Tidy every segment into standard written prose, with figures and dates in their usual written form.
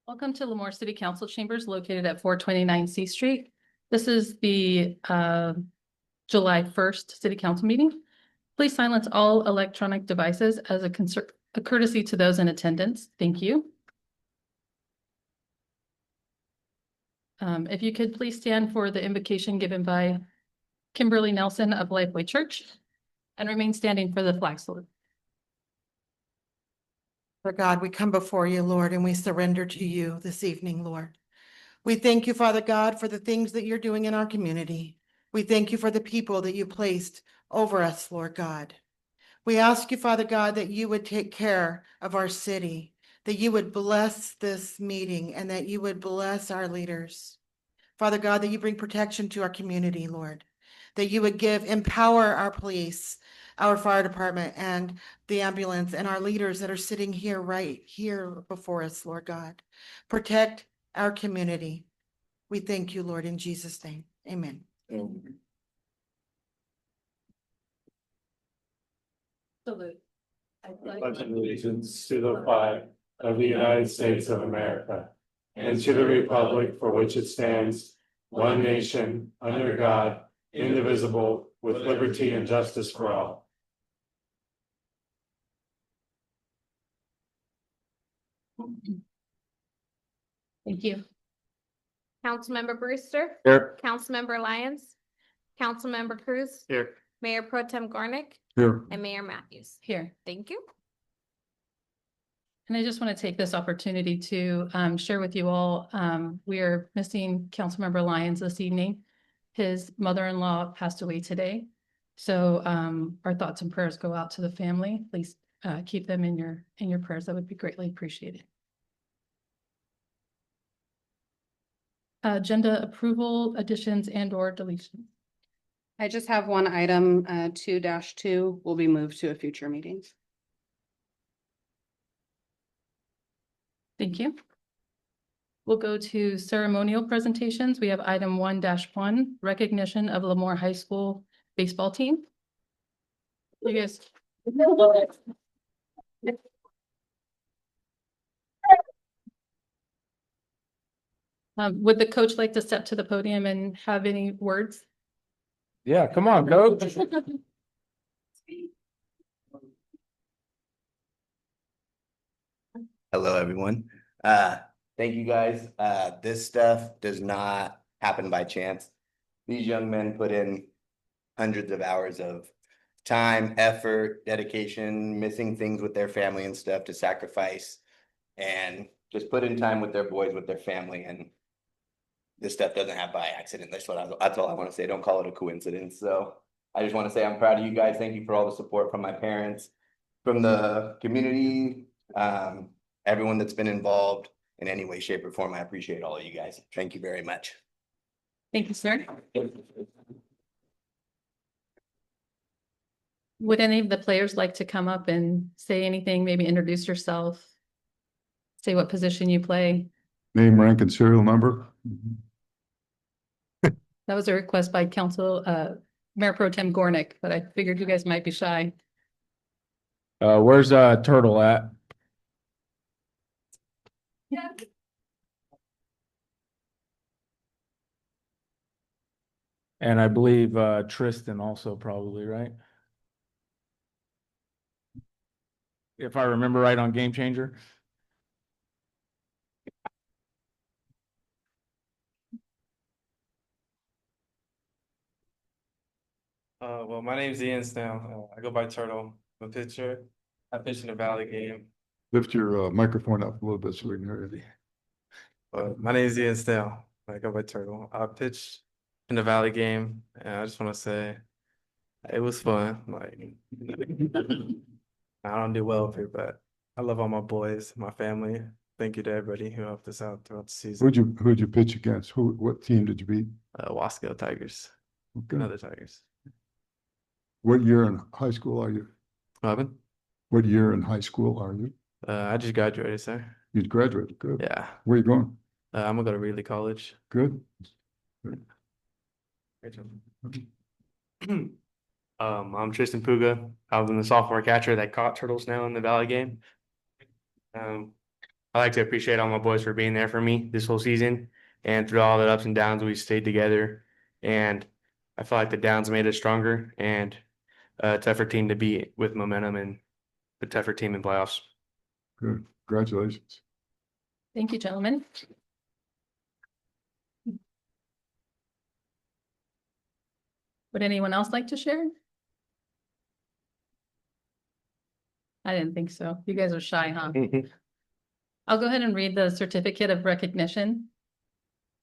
Welcome to Lemoore City Council Chambers located at 429 C Street. This is the July 1st City Council meeting. Please silence all electronic devices as a courtesy to those in attendance. Thank you. If you could please stand for the invocation given by Kimberly Nelson of Lifeway Church and remain standing for the flag salute. Father God, we come before you, Lord, and we surrender to you this evening, Lord. We thank you, Father God, for the things that you're doing in our community. We thank you for the people that you placed over us, Lord God. We ask you, Father God, that you would take care of our city, that you would bless this meeting, and that you would bless our leaders. Father God, that you bring protection to our community, Lord, that you would empower our police, our fire department, and the ambulance, and our leaders that are sitting here right here before us, Lord God. Protect our community. We thank you, Lord, in Jesus' name. Amen. Salute. I Pledge allegiance to the flag of the United States of America and to the republic for which it stands, one nation, under God, indivisible, with liberty and justice for all. Thank you. Councilmember Brewster. Here. Councilmember Lyons. Councilmember Cruz. Here. Mayor Pro Tem Gornick. Here. And Mayor Matthews. Here. Thank you. And I just want to take this opportunity to share with you all, we are missing Councilmember Lyons this evening. His mother-in-law passed away today. So our thoughts and prayers go out to the family. Please keep them in your prayers. That would be greatly appreciated. Agenda approval, additions and or deletions. I just have one item, 2-2 will be moved to a future meeting. Thank you. We'll go to ceremonial presentations. We have item 1-1, recognition of Lemoore High School baseball team. You guys. Would the coach like to step to the podium and have any words? Yeah, come on, coach. Hello, everyone. Thank you guys. This stuff does not happen by chance. These young men put in hundreds of hours of time, effort, dedication, missing things with their family and stuff to sacrifice and just put in time with their boys, with their family. And this stuff doesn't happen by accident. That's all I want to say. Don't call it a coincidence. So I just want to say I'm proud of you guys. Thank you for all the support from my parents, from the community, everyone that's been involved in any way, shape, or form. I appreciate all of you guys. Thank you very much. Thank you, sir. Would any of the players like to come up and say anything, maybe introduce yourself, say what position you play? Name, rank, and serial number. That was a request by Mayor Pro Tem Gornick, but I figured you guys might be shy. Where's Turtle at? Yeah. And I believe Tristan also probably, right? If I remember right on Game Changer. Well, my name's Ian Snell. I go by Turtle. I'm a pitcher. I pitched in the Valley game. Lift your microphone up a little bit so we can hear you. My name's Ian Snell. I go by Turtle. I pitched in the Valley game, and I just want to say it was fun. Like I don't do well up here, but I love all my boys, my family. Thank you to everybody who helped us out throughout the season. Who'd you pitch against? What team did you beat? Wasco Tigers. Okay. Another Tigers. What year in high school are you? Robin? What year in high school are you? I just graduated, sir. You graduated. Good. Yeah. Where are you going? I'm gonna go to Reedley College. Good. Great job. I'm Tristan Puga. I was the sophomore catcher that caught Turtle Snell in the Valley game. I I like to appreciate all my boys for being there for me this whole season. And through all the ups and downs, we stayed together. And I feel like the downs made us stronger and a tougher team to beat with momentum and a tougher team in playoffs. Good. Congratulations. Thank you, gentlemen. Would anyone else like to share? I didn't think so. You guys are shy, huh? I'll go ahead and read the certificate of recognition.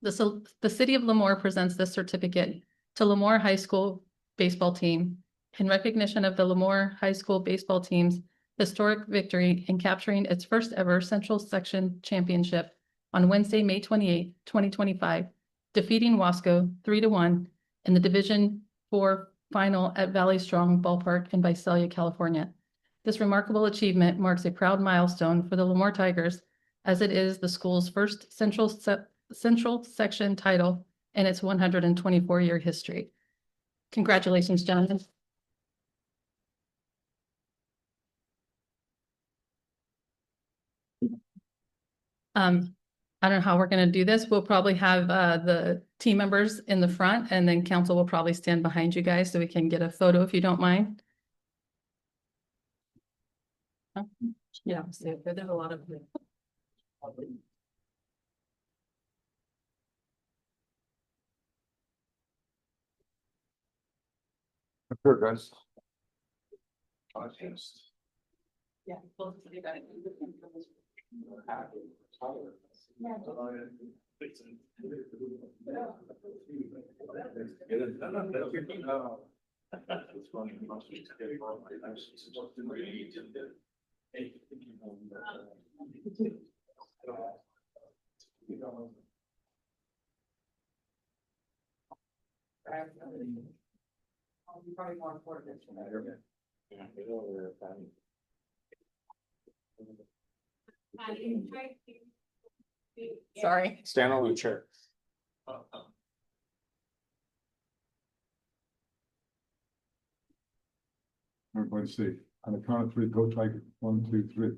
The city of Lemoore presents this certificate to Lemoore High School baseball team in recognition of the Lemoore High School baseball team's historic victory in capturing its first ever Central Section Championship on Wednesday, May 28, 2025, defeating Wasco 3-1 in the Division IV final at Valley Strong Ballpark in Visalia, California. This remarkable achievement marks a proud milestone for the Lemoore Tigers, as it is the school's first Central Section title in its 124-year history. Congratulations, gentlemen. I don't know how we're going to do this. We'll probably have the team members in the front, and then council will probably stand behind you guys so we can get a photo if you don't mind. Yeah, so there's a lot of. Sure, guys. Yeah. Sorry. Stand on the chair. Everybody see. On the count of three, go Tiger. 1, 2, 3.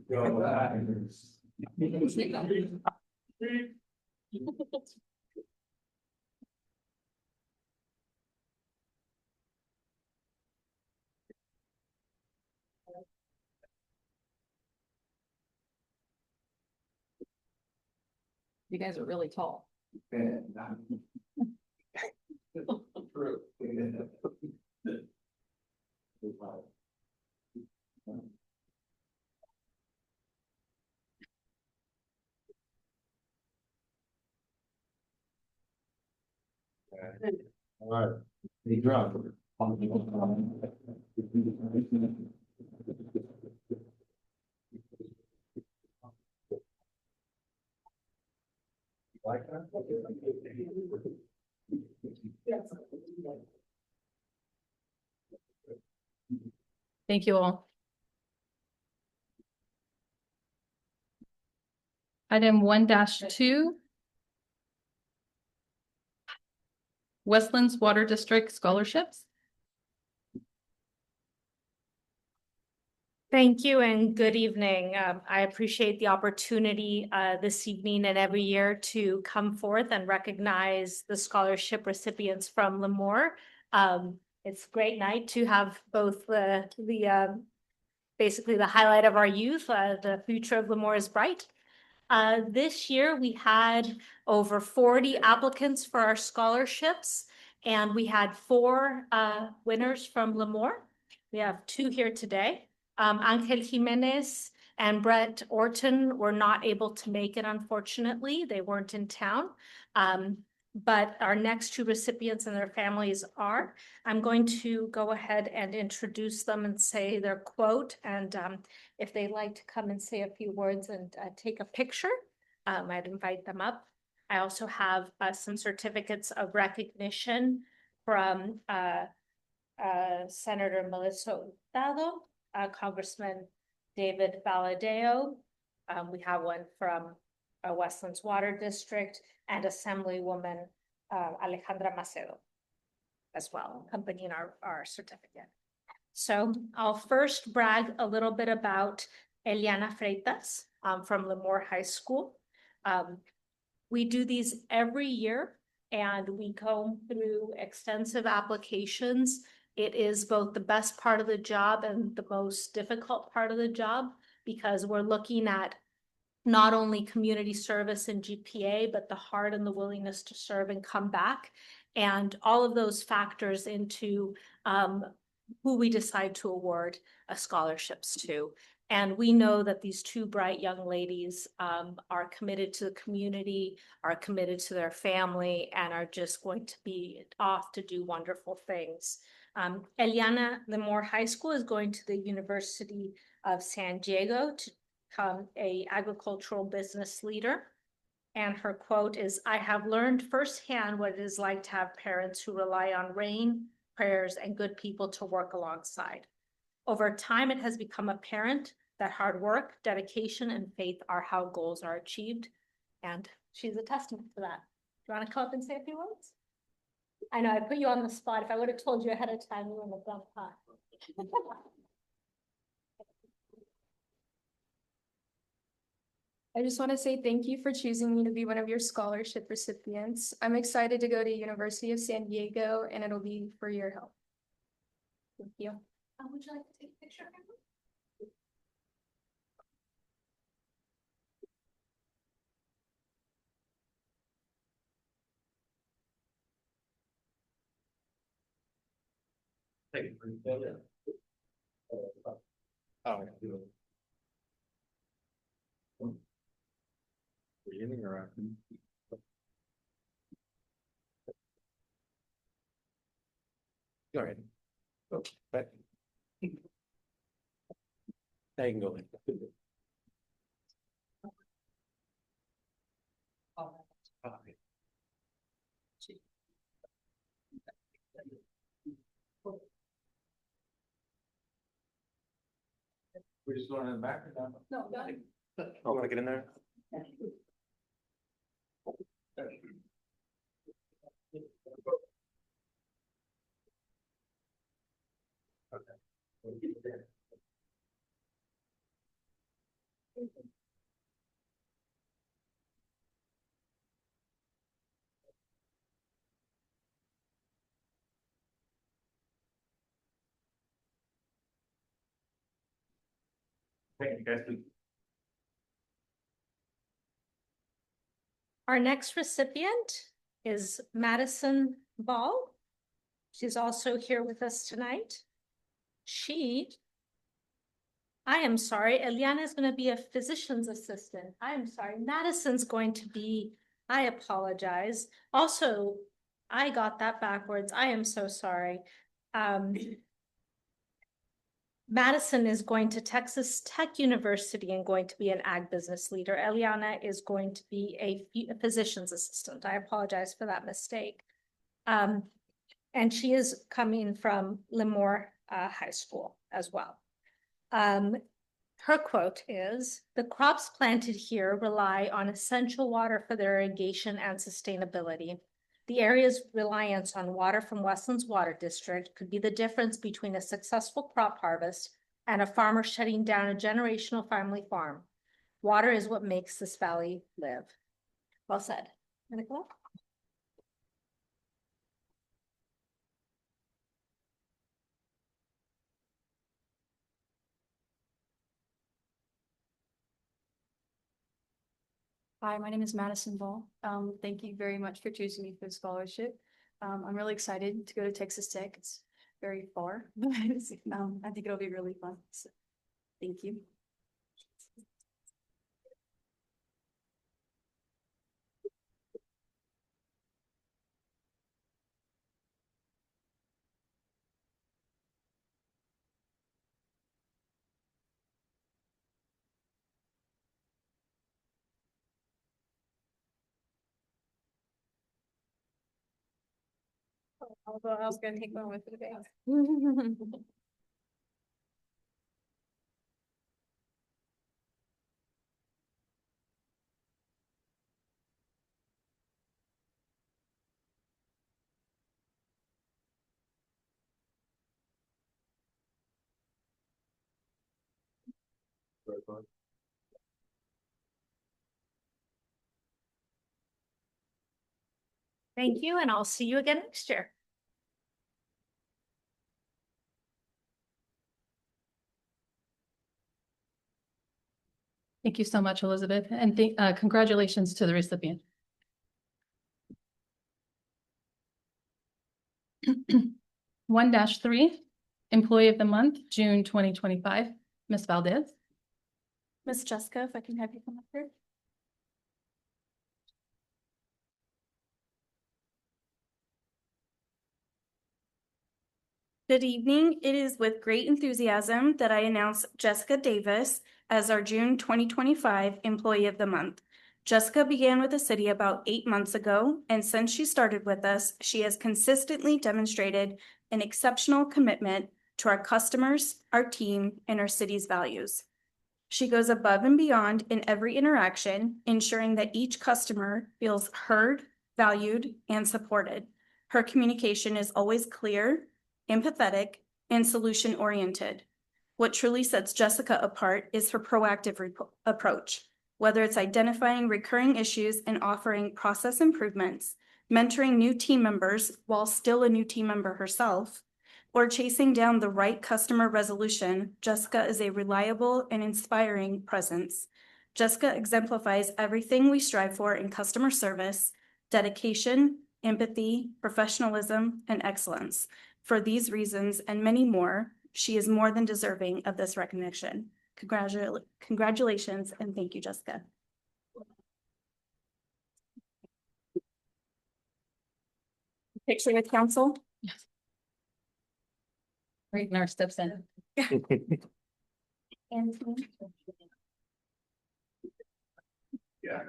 You guys are really tall. All right. Good job. Like that? Thank you all. Item 1-2. Westlands Water District scholarships. Thank you and good evening. I appreciate the opportunity this evening and every year to come forth and recognize the scholarship recipients from Lemoore. It's a great night to have both basically the highlight of our youth, the future of Lemoore is bright. This year we had over 40 applicants for our scholarships, and we had 4 winners from Lemoore. We have 2 here today. Angel Jimenez and Brett Orton were not able to make it, unfortunately. They weren't in town. But our next 2 recipients and their families are. I'm going to go ahead and introduce them and say their quote. And if they'd like to come and say a few words and take a picture, I'd invite them up. I also have some certificates of recognition from Senator Melissa Hurtado, Congressman David Valadeo. We have one from Westlands Water District and Assemblywoman Alejandra Macedo as well, accompanying our certificate. So I'll first brag a little bit about Eliana Freitas, from Lemoore High School. We do these every year and we go through extensive applications. It is both the best part of the job and the most difficult part of the job because we're looking at not only community service and GPA, but the heart and the willingness to serve and come back. And all of those factors into who we decide to award scholarships to. And we know that these two bright young ladies are committed to the community, are committed to their family, and are just going to be off to do wonderful things. Eliana Lemoore High School is going to the University of San Diego to become an agricultural business leader. And her quote is, "I have learned firsthand what it is like to have parents who rely on rain, prayers, and good people to work alongside. Over time, it has become apparent that hard work, dedication, and faith are how goals are achieved." And she's a testament to that. Do you want to come up and say a few words? I know I put you on the spot. If I would have told you ahead of time, you wouldn't have done that. I just want to say thank you for choosing me to be one of your scholarship recipients. I'm excited to go to University of San Diego, and it'll be for your help. Thank you. Would you like to take a picture of her? Beginning or after? Go ahead. Oh, but. Now you can go. We're just going in the back or down? No, go ahead. Oh, want to get in there? Thank you, guys. Our next recipient is Madison Ball. She's also here with us tonight. I am sorry, Eliana is going to be a physician's assistant. I am sorry, Madison's going to be, I apologize. Also, I got that backwards. I am so sorry. Madison is going to Texas Tech University and going to be an ag business leader. Eliana is going to be a physician's assistant. I apologize for that mistake. And she is coming from Lemoore High School as well. Her quote is, "The crops planted here rely on essential water for their irrigation and sustainability. The area's reliance on water from Westland's Water District could be the difference between a successful crop harvest and a farmer shutting down a generational family farm. Water is what makes this valley live." Well said. Nicola? Hi, my name is Madison Ball. Thank you very much for choosing me for the scholarship. I'm really excited to go to Texas Tech. It's very far, but I think it'll be really fun. So, thank you. Although I was gonna take one with the bag. Thank you, and I'll see you again next year. Thank you so much, Elizabeth, and congratulations to the recipient. One three, Employee of the Month, June 2025, Ms. Valdez. Miss Jessica, if I can have you come up here. Good evening. It is with great enthusiasm that I announce Jessica Davis as our June 2025 Employee of the Month. Jessica began with the city about 8 months ago, and since she started with us, she has consistently demonstrated an exceptional commitment to our customers, our team, and our city's values. She goes above and beyond in every interaction, ensuring that each customer feels heard, valued, and supported. Her communication is always clear, empathetic, and solution-oriented. What truly sets Jessica apart is her proactive approach, whether it's identifying recurring issues and offering process improvements, mentoring new team members while still a new team member herself, or chasing down the right customer resolution. Jessica is a reliable and inspiring presence. Jessica exemplifies everything we strive for in customer service: dedication, empathy, professionalism, and excellence. For these reasons and many more, she is more than deserving of this recognition. Congratulations, and thank you, Jessica. Picture with council. Great, and our steps in. And Yeah.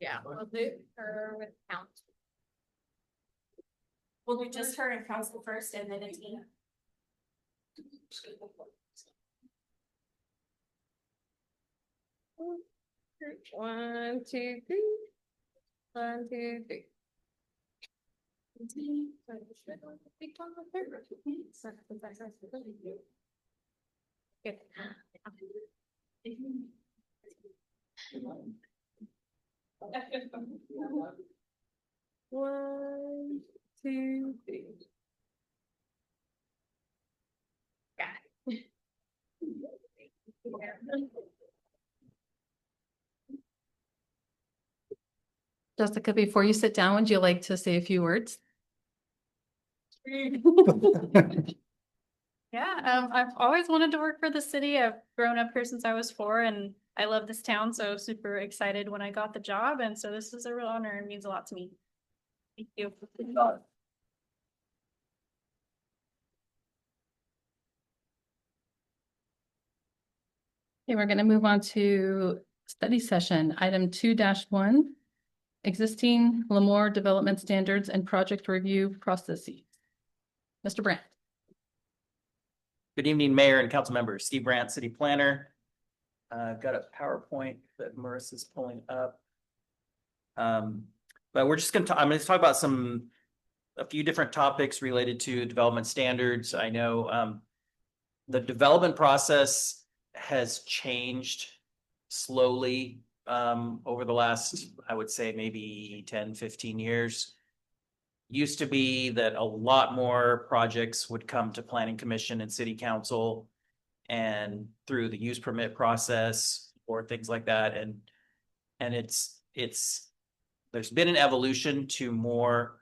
yeah, we'll do her with count. We'll do just her and council first, and then a team. One, two, three. One, two, three. Good. One, two, three. Got it. Jessica, before you sit down, would you like to say a few words? Yeah, I've always wanted to work for the city. I've grown up here since I was 4, and I love this town, so super excited when I got the job, and so this is a real honor and means a lot to me. Thank you. Okay, we're going to move on to study session, item 2-1, existing Lemoore development standards and project review processes. Mr. Brandt. Good evening, Mayor and council members. Steve Brandt, City Planner. I've got a PowerPoint that Marissa's pulling up. But we're just going to, I'm going to talk about a few different topics related to development standards. I know the development process has changed slowly over the last, I would say, maybe 10, 15 years. Used to be that a lot more projects would come to planning commission and city council and through the use permit process or things like that. And there's been an evolution to more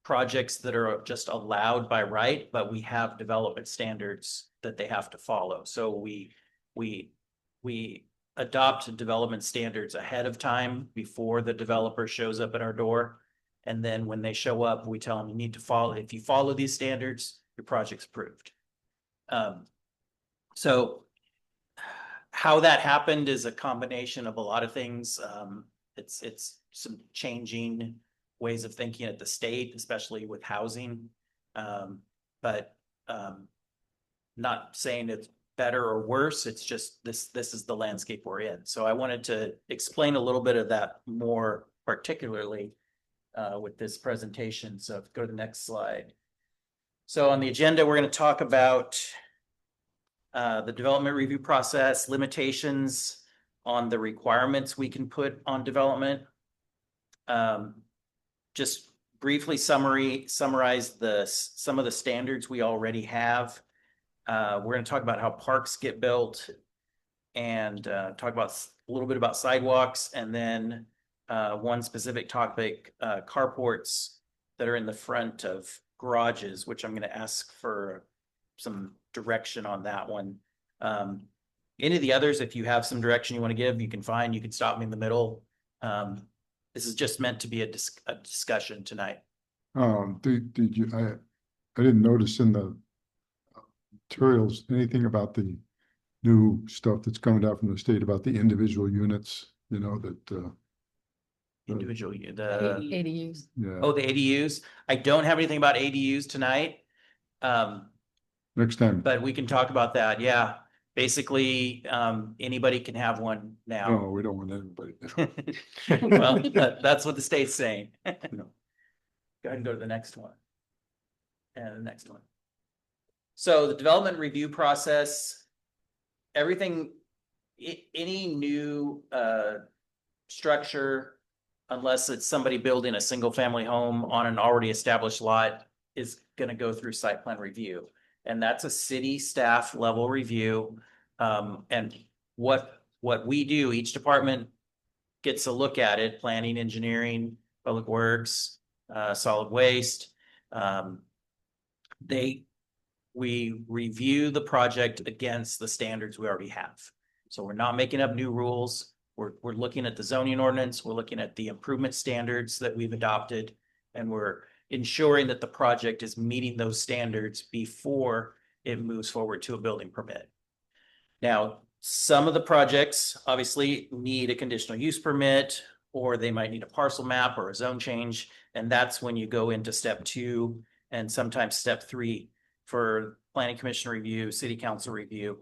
projects that are just allowed by right, but we have development standards that they have to follow. So we adopt development standards ahead of time before the developer shows up at our door. And then when they show up, we tell them you need to follow, if you follow these standards, your project's approved. So how that happened is a combination of a lot of things. It's some changing ways of thinking at the state, especially with housing. But not saying it's better or worse. It's just this is the landscape we're in. So I wanted to explain a little bit of that more particularly with this presentation. So go to the next slide. So on the agenda, we're going to talk about the development review process, limitations on the requirements we can put on development. Just briefly summarize some of the standards we already have. We're going to talk about how parks get built and talk about a little bit about sidewalks, and then one specific topic, carports that are in the front of garages, which I'm going to ask for some direction on that one. Any of the others, if you have some direction you want to give, you can stop me in the middle. This is just meant to be a discussion tonight. Did you, I didn't notice in the materials anything about the new stuff that's coming out from the state about the individual units, you know, that, Individual, the ADUs. yeah, the ADUs. I don't have anything about ADUs tonight. next time. But we can talk about that. Yeah. Basically, anybody can have one now. No, we don't want anybody. Well, that's what the state's saying. Go ahead and go to the next one. And the next one. So the development review process, everything, any new structure, unless it's somebody building a single family home on an already established lot, is going to go through site plan review. And that's a city staff level review. And what we do, each department gets a look at it: planning, engineering, public works, solid waste. We review the project against the standards we already have. So we're not making up new rules. We're looking at the zoning ordinance. We're looking at the improvement standards that we've adopted, and we're ensuring that the project is meeting those standards before it moves forward to a building permit. Now, some of the projects obviously need a conditional use permit, or they might need a parcel map or a zone change. And that's when you go into step 2 and sometimes step 3 for planning commission review, city council review.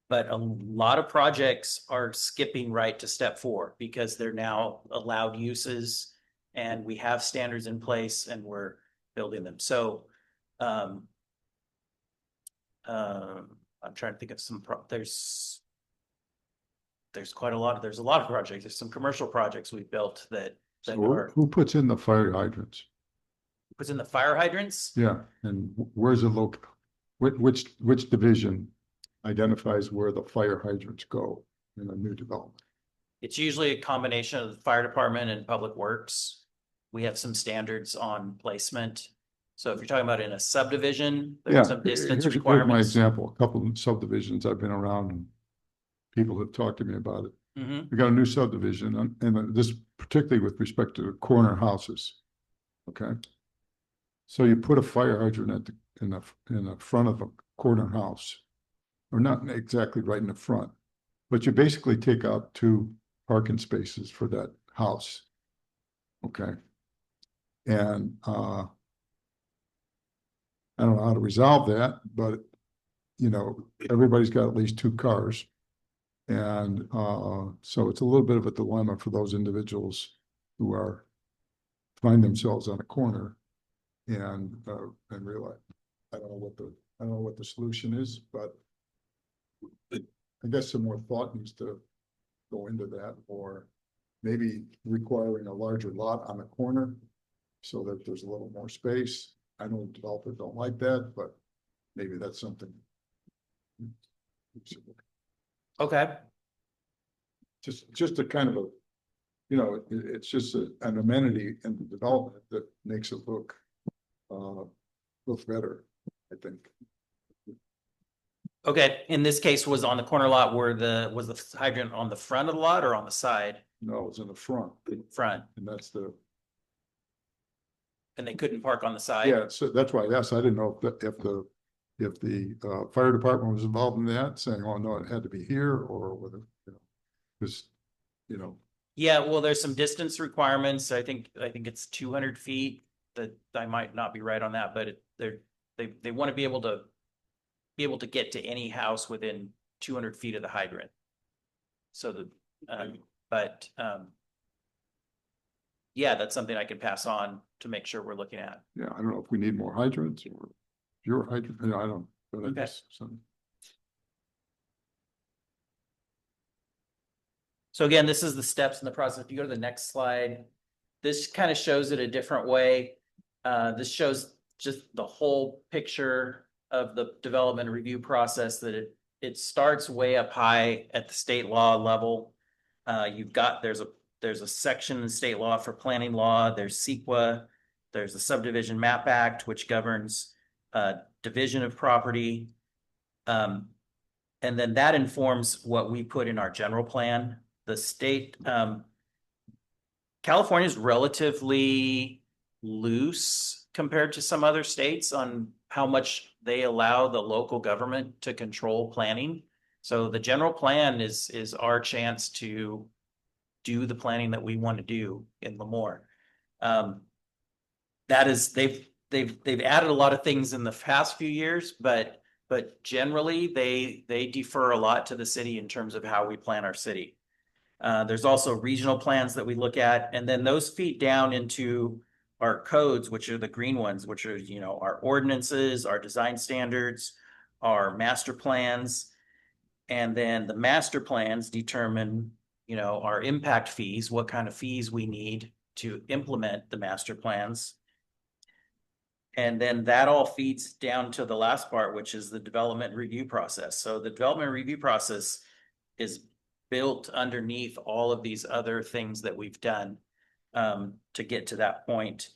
But a lot of projects are skipping right to step 4 because they're now allowed uses and we have standards in place and we're building them. So I'm trying to think of some, there's quite a lot, there's a lot of projects. There's some commercial projects we've built that So are, who puts in the fire hydrants? puts in the fire hydrants. Yeah, and where's it located? Which division identifies where the fire hydrants go in a new development? It's usually a combination of the fire department and public works. We have some standards on placement. So if you're talking about in a subdivision, Yeah, there's some distance here's my requirements. example. A couple of subdivisions I've been around and people have talked to me about it. Mhm. We got a new subdivision and this particularly with respect to corner houses. Okay. So you put a fire hydrant in the front of a corner house, or not exactly right in the front, but you basically take out 2 parking spaces for that house. Okay. And I don't know how to resolve that, but you know, everybody's got at least 2 cars. And so it's a little bit of a dilemma for those individuals who find themselves on a corner and realize, I don't know what the solution is, but I guess some more thought needs to go into that, or maybe requiring a larger lot on the corner so that there's a little more space. I know developers don't like that, but maybe that's something. Okay. Just a kind of a, you know, it's just an amenity in the development that makes it look better, I think. Okay, in this case was on the corner lot where was the hydrant on the front of the lot or on the side? No, it's in the front, Front, and that's the, and they couldn't park on the side? yeah, so that's why I asked. I didn't know if the fire department was involved in that, saying, oh, no, it had to be here, or whether, you know, just, you know. Yeah, well, there's some distance requirements. I think it's 200 feet. That I might not be right on that, but they want to be able to be able to get to any house within 200 feet of the hydrant. So yeah, that's something I could pass on to make sure we're looking at. Yeah, I don't know if we need more hydrants or pure hydrant, I don't, but I Okay. guess some. So again, this is the steps in the process. If you go to the next slide, this kind of shows it a different way. This shows just the whole picture of the development review process, that it starts way up high at the state law level. There's a section in the state law for planning law, there's CEQA, there's the Subdivision Map Act, which governs division of property. And then that informs what we put in our general plan. The state, California is relatively loose compared to some other states on how much they allow the local government to control planning. So the general plan is our chance to do the planning that we want to do in Lemoore. They've added a lot of things in the past few years, but generally they defer a lot to the city in terms of how we plan our city. There's also regional plans that we look at, and then those feed down into our codes, which are the green ones, which are, you know, our ordinances, our design standards, our master plans. And then the master plans determine, you know, our impact fees, what kind of fees we need to implement the master plans. And then that all feeds down to the last part, which is the development review process. So the development review process is built underneath all of these other things that we've done to get to that point.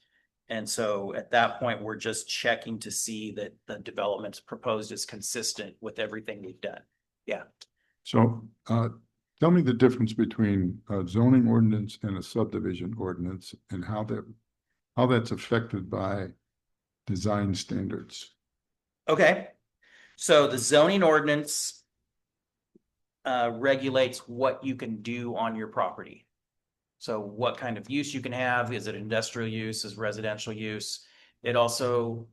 And so at that point, we're just checking to see that the developments proposed is consistent with everything we've done. Yeah. So, tell me the difference between a zoning ordinance and a subdivision ordinance and how that's affected by design standards. Okay. So the zoning ordinance regulates what you can do on your property. So what kind of use you can have, is it industrial use, is residential use? It also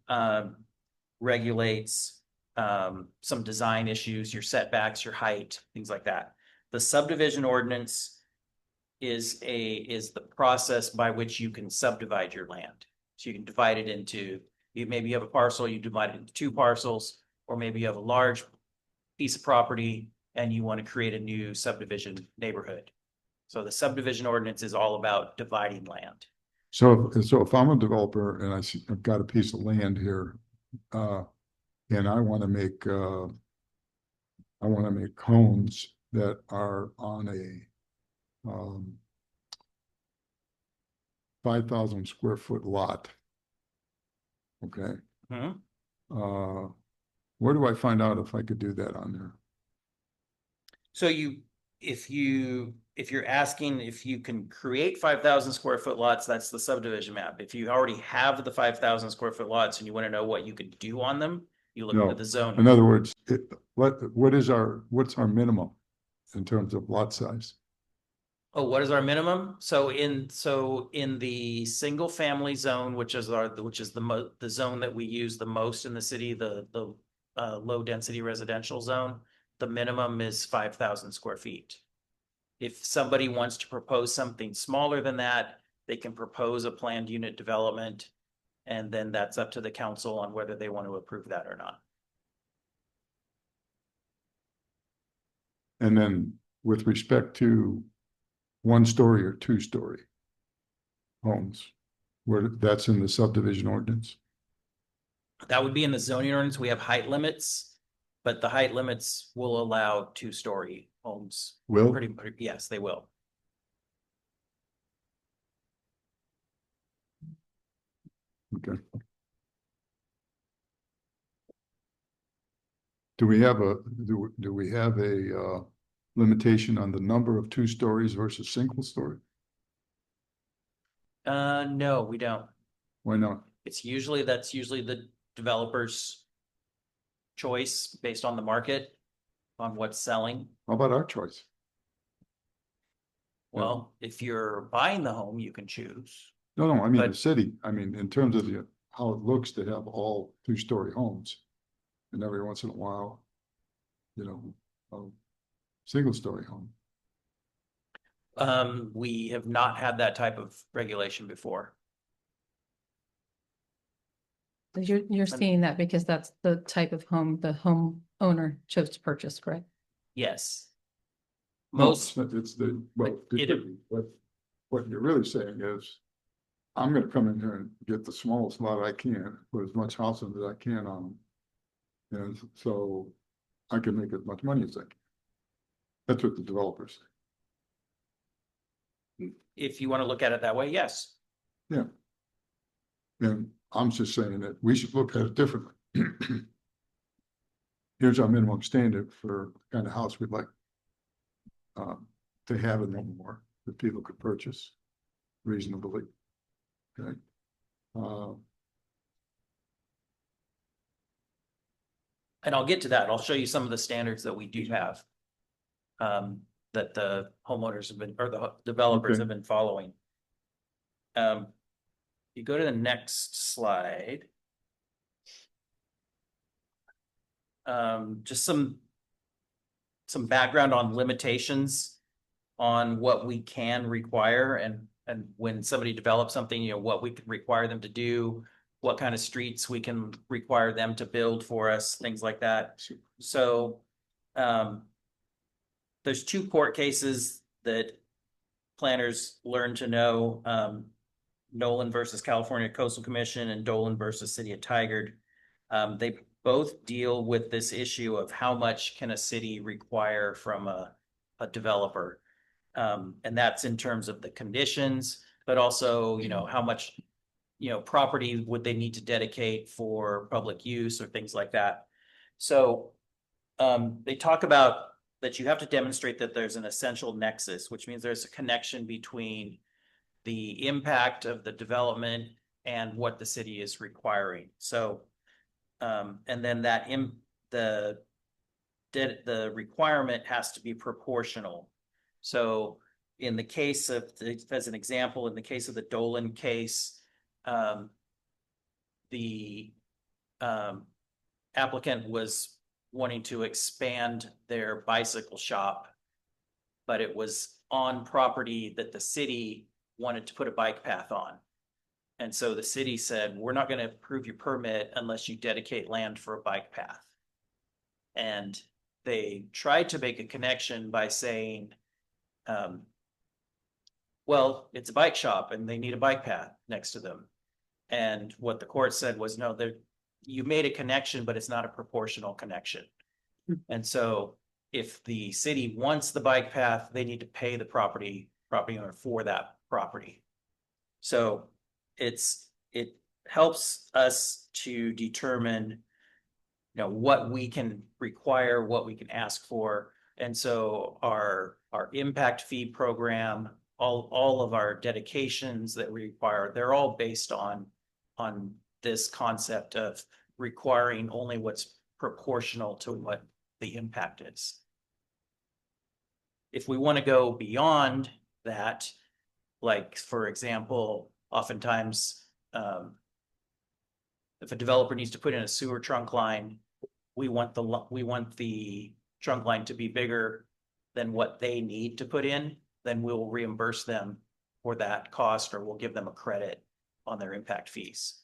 regulates some design issues, your setbacks, your height, things like that. The subdivision ordinance is the process by which you can subdivide your land. So you can divide it into, maybe you have a parcel, you divide it into 2 parcels, or maybe you have a large piece of property and you want to create a new subdivision neighborhood. So the subdivision ordinance is all about dividing land. So if I'm a developer and I've got a piece of land here, and I want to make homes that are on a 5,000 square foot lot. Okay. Mm-hmm. Where do I find out if I could do that on there? So if you're asking if you can create 5,000 square foot lots, that's the subdivision map. If you already have the 5,000 square foot lots and you want to know what you could do on them, you look No. at the zoning. In other words, what's our minimum in terms of lot size? Oh, what is our minimum? So in the single family zone, which is the zone that we use the most in the city, the low density residential zone, the minimum is 5,000 square feet. If somebody wants to propose something smaller than that, they can propose a planned unit development, and then that's up to the council on whether they want to approve that or not. And then with respect to 1-story or 2-story homes, where that's in the subdivision ordinance? That would be in the zoning ordinance. We have height limits, but the height limits will allow 2-story homes. Will? Yes, they will. Okay. Do we have a limitation on the number of 2 stories versus single story? No, we don't. Why not? That's usually the developer's choice based on the market, on what's selling. How about our choice? Well, if you're buying the home, you can choose. No, I mean the But- city. I mean, in terms of how it looks to have all 2-story homes. and every once in a while, you know, a single-story home. We have not had that type of regulation before. You're seeing that because that's the type of home the homeowner chose to purchase, correct? Yes. No, Most, it's the, well, It- what you're really saying is, I'm gonna come in here and get the smallest lot I can, put as much house as I can on them. And so I can make as much money as I can. That's what the developers say. if you want to look at it that way, yes. Yeah. And I'm just saying that we should look at it differently. Here's our minimum standard for the kind of house we'd like to have in Lemoore that people could purchase reasonably. Okay. And I'll get to that. I'll show you some of the standards that we do have. That the homeowners have been, or the developers Okay. have been following. You go to the next slide. Just some background on limitations on what we can require, and when somebody develops something, you know, what we can require them to do, what kind of streets we can require them to build for us, things like that. So, there's two court cases that planners learn to know, Nolan versus California Coastal Commission and Dolan versus City of Tigard. They both deal with this issue of how much can a city require from a developer. And that's in terms of the conditions, but also, you know, how much, you know, property would they need to dedicate for public use or things like that. So, they talk about that you have to demonstrate that there's an essential nexus, which means there's a connection between the impact of the development and what the city is requiring. So, and then the requirement has to be proportional. So in the case of, as an example, in the case of the Dolan case, the applicant was wanting to expand their bicycle shop, but it was on property that the city wanted to put a bike path on. And so the city said, we're not going to approve your permit unless you dedicate land for a bike path. And they tried to make a connection by saying, well, it's a bike shop and they need a bike path next to them. And what the court said was, no, you made a connection, but it's not a proportional connection. And so if the city wants the bike path, they need to pay the property owner for that property. So it helps us to determine, you know, what we can require, what we can ask for. And so our impact fee program, all of our dedications that we require, they're all based on this concept of requiring only what's proportional to what the impact is. If we want to go beyond that, like, for example, oftentimes, if a developer needs to put in a sewer trunk line, we want the trunk line to be bigger than what they need to put in, then we'll reimburse them for that cost, or we'll give them a credit on their impact fees.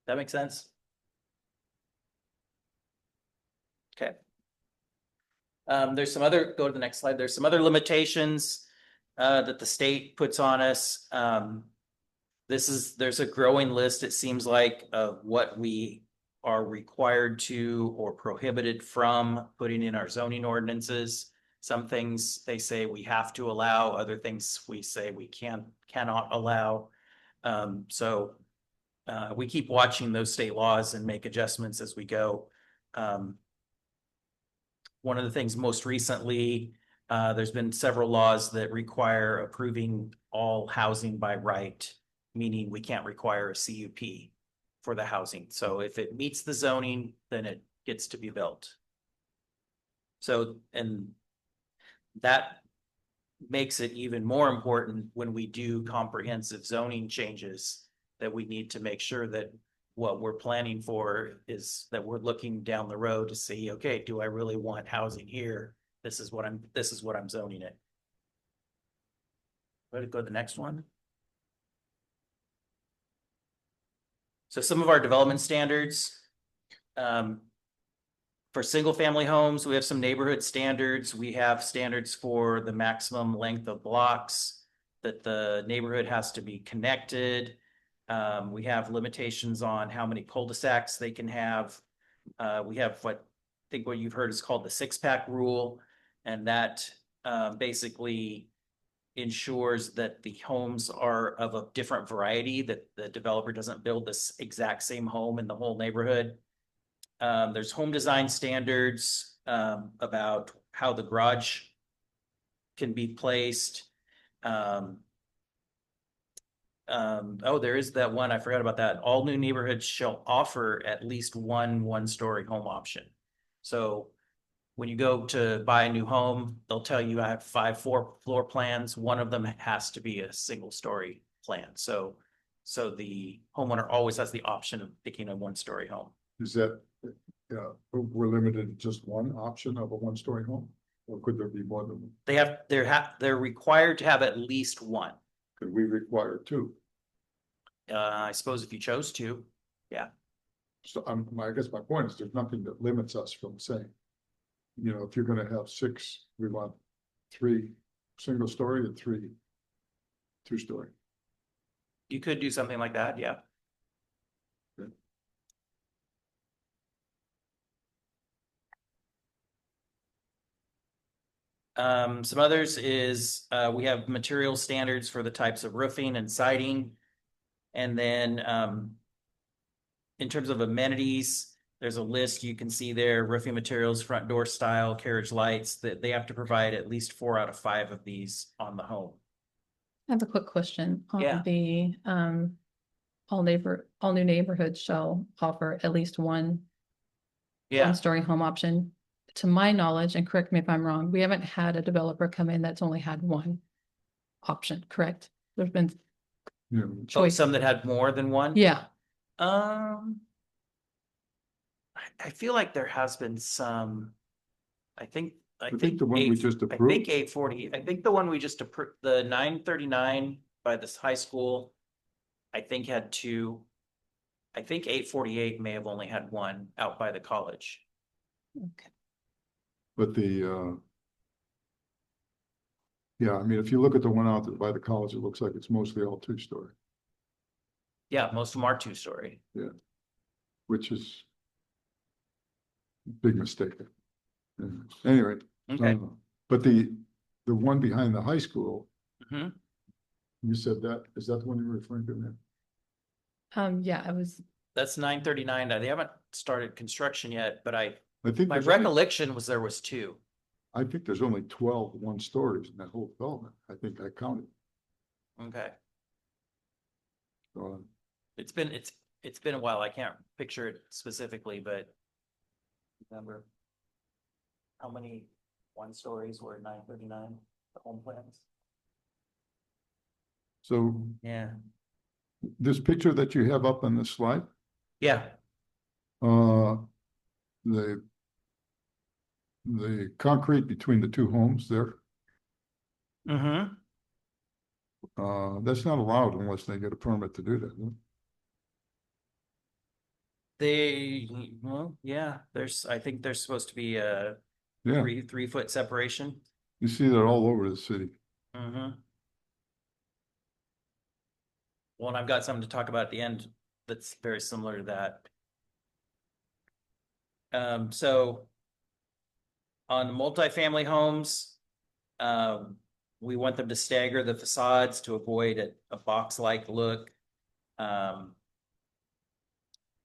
That make sense? Okay. There's some other, go to the next slide. There's some other limitations that the state puts on us. There's a growing list, it seems like, of what we are required to or prohibited from putting in our zoning ordinances. Some things they say we have to allow, other things we say we cannot allow. So we keep watching those state laws and make adjustments as we go. One of the things most recently, there's been several laws that require approving all housing by right, meaning we can't require a CUP for the housing. So if it meets the zoning, then it gets to be built. So, and that makes it even more important when we do comprehensive zoning changes, that we need to make sure that what we're planning for is that we're looking down the road to see, okay, do I really want housing here? This is what I'm zoning it. Ready to go to the next one? So some of our development standards. For single family homes, we have some neighborhood standards. We have standards for the maximum length of blocks that the neighborhood has to be connected. We have limitations on how many cul-de-sacs they can have. We have what I think what you've heard is called the 6-pack rule, and that basically ensures that the homes are of a different variety, that the developer doesn't build this exact same home in the whole neighborhood. There's home design standards about how the garage can be placed. There is that one, I forgot about that. All new neighborhoods shall offer at least one-story home option. So when you go to buy a new home, they'll tell you I have 5 floor plans. One of them has to be a single story plan. So the homeowner always has the option of picking a 1-story home. Is that, we're limited to just one option of a 1-story home? Or could there be more than one? They're required to have at least one. Could we require 2? I suppose if you chose to, yeah. So I guess my point is there's nothing that limits us from saying, if you're gonna have 6, we want 3 single story and 3 2-story. You could do something like that, yeah. Okay. Some others is we have material standards for the types of roofing and siding. And then in terms of amenities, there's a list you can see there: roofing materials, front door style, carriage lights, that they have to provide at least 4 out of 5 of these on the home. I have a quick question Yeah. on the all new neighborhoods shall offer at least one Yeah, 1-story home option. To my knowledge, and correct me if I'm wrong, we haven't had a developer come in that's only had one option, correct? There's been Yeah. choice. some that had more than one. Yeah, I feel like there has been some. I think the one we just I think approved. 840. I think the one we just approved, the 939 by this high school, I think had 2. I think 848 may have only had 1 out by the college. okay. But if you look at the one out there by the college, it looks like it's mostly all 2-story, Yeah, most of them are 2-story. which is a big mistake. Yeah. Anyway, Okay. but the one behind the high school, Mhm. you said that, is that the one you're referring to now? Yeah, I was, That's 939. They haven't started construction yet, but I think my there's only, recollection was there was 2. I think there's only 12 1-stories in that whole development. I think I counted. Okay. So, It's been a while. I can't picture it specifically, but remember how many 1-stories were 939, the home plans? so Yeah. this picture that you have up on this slide, Yeah. the concrete between the 2 homes there, Mm-hmm. that's not allowed unless they get a permit to do that. Huh? I think there's supposed to be a Yeah, 3-foot separation. you see that all over the city. Mm-hmm. Well, and I've got something to talk about at the end that's very similar to that. So on multifamily homes, we want them to stagger the facades to avoid a box-like look.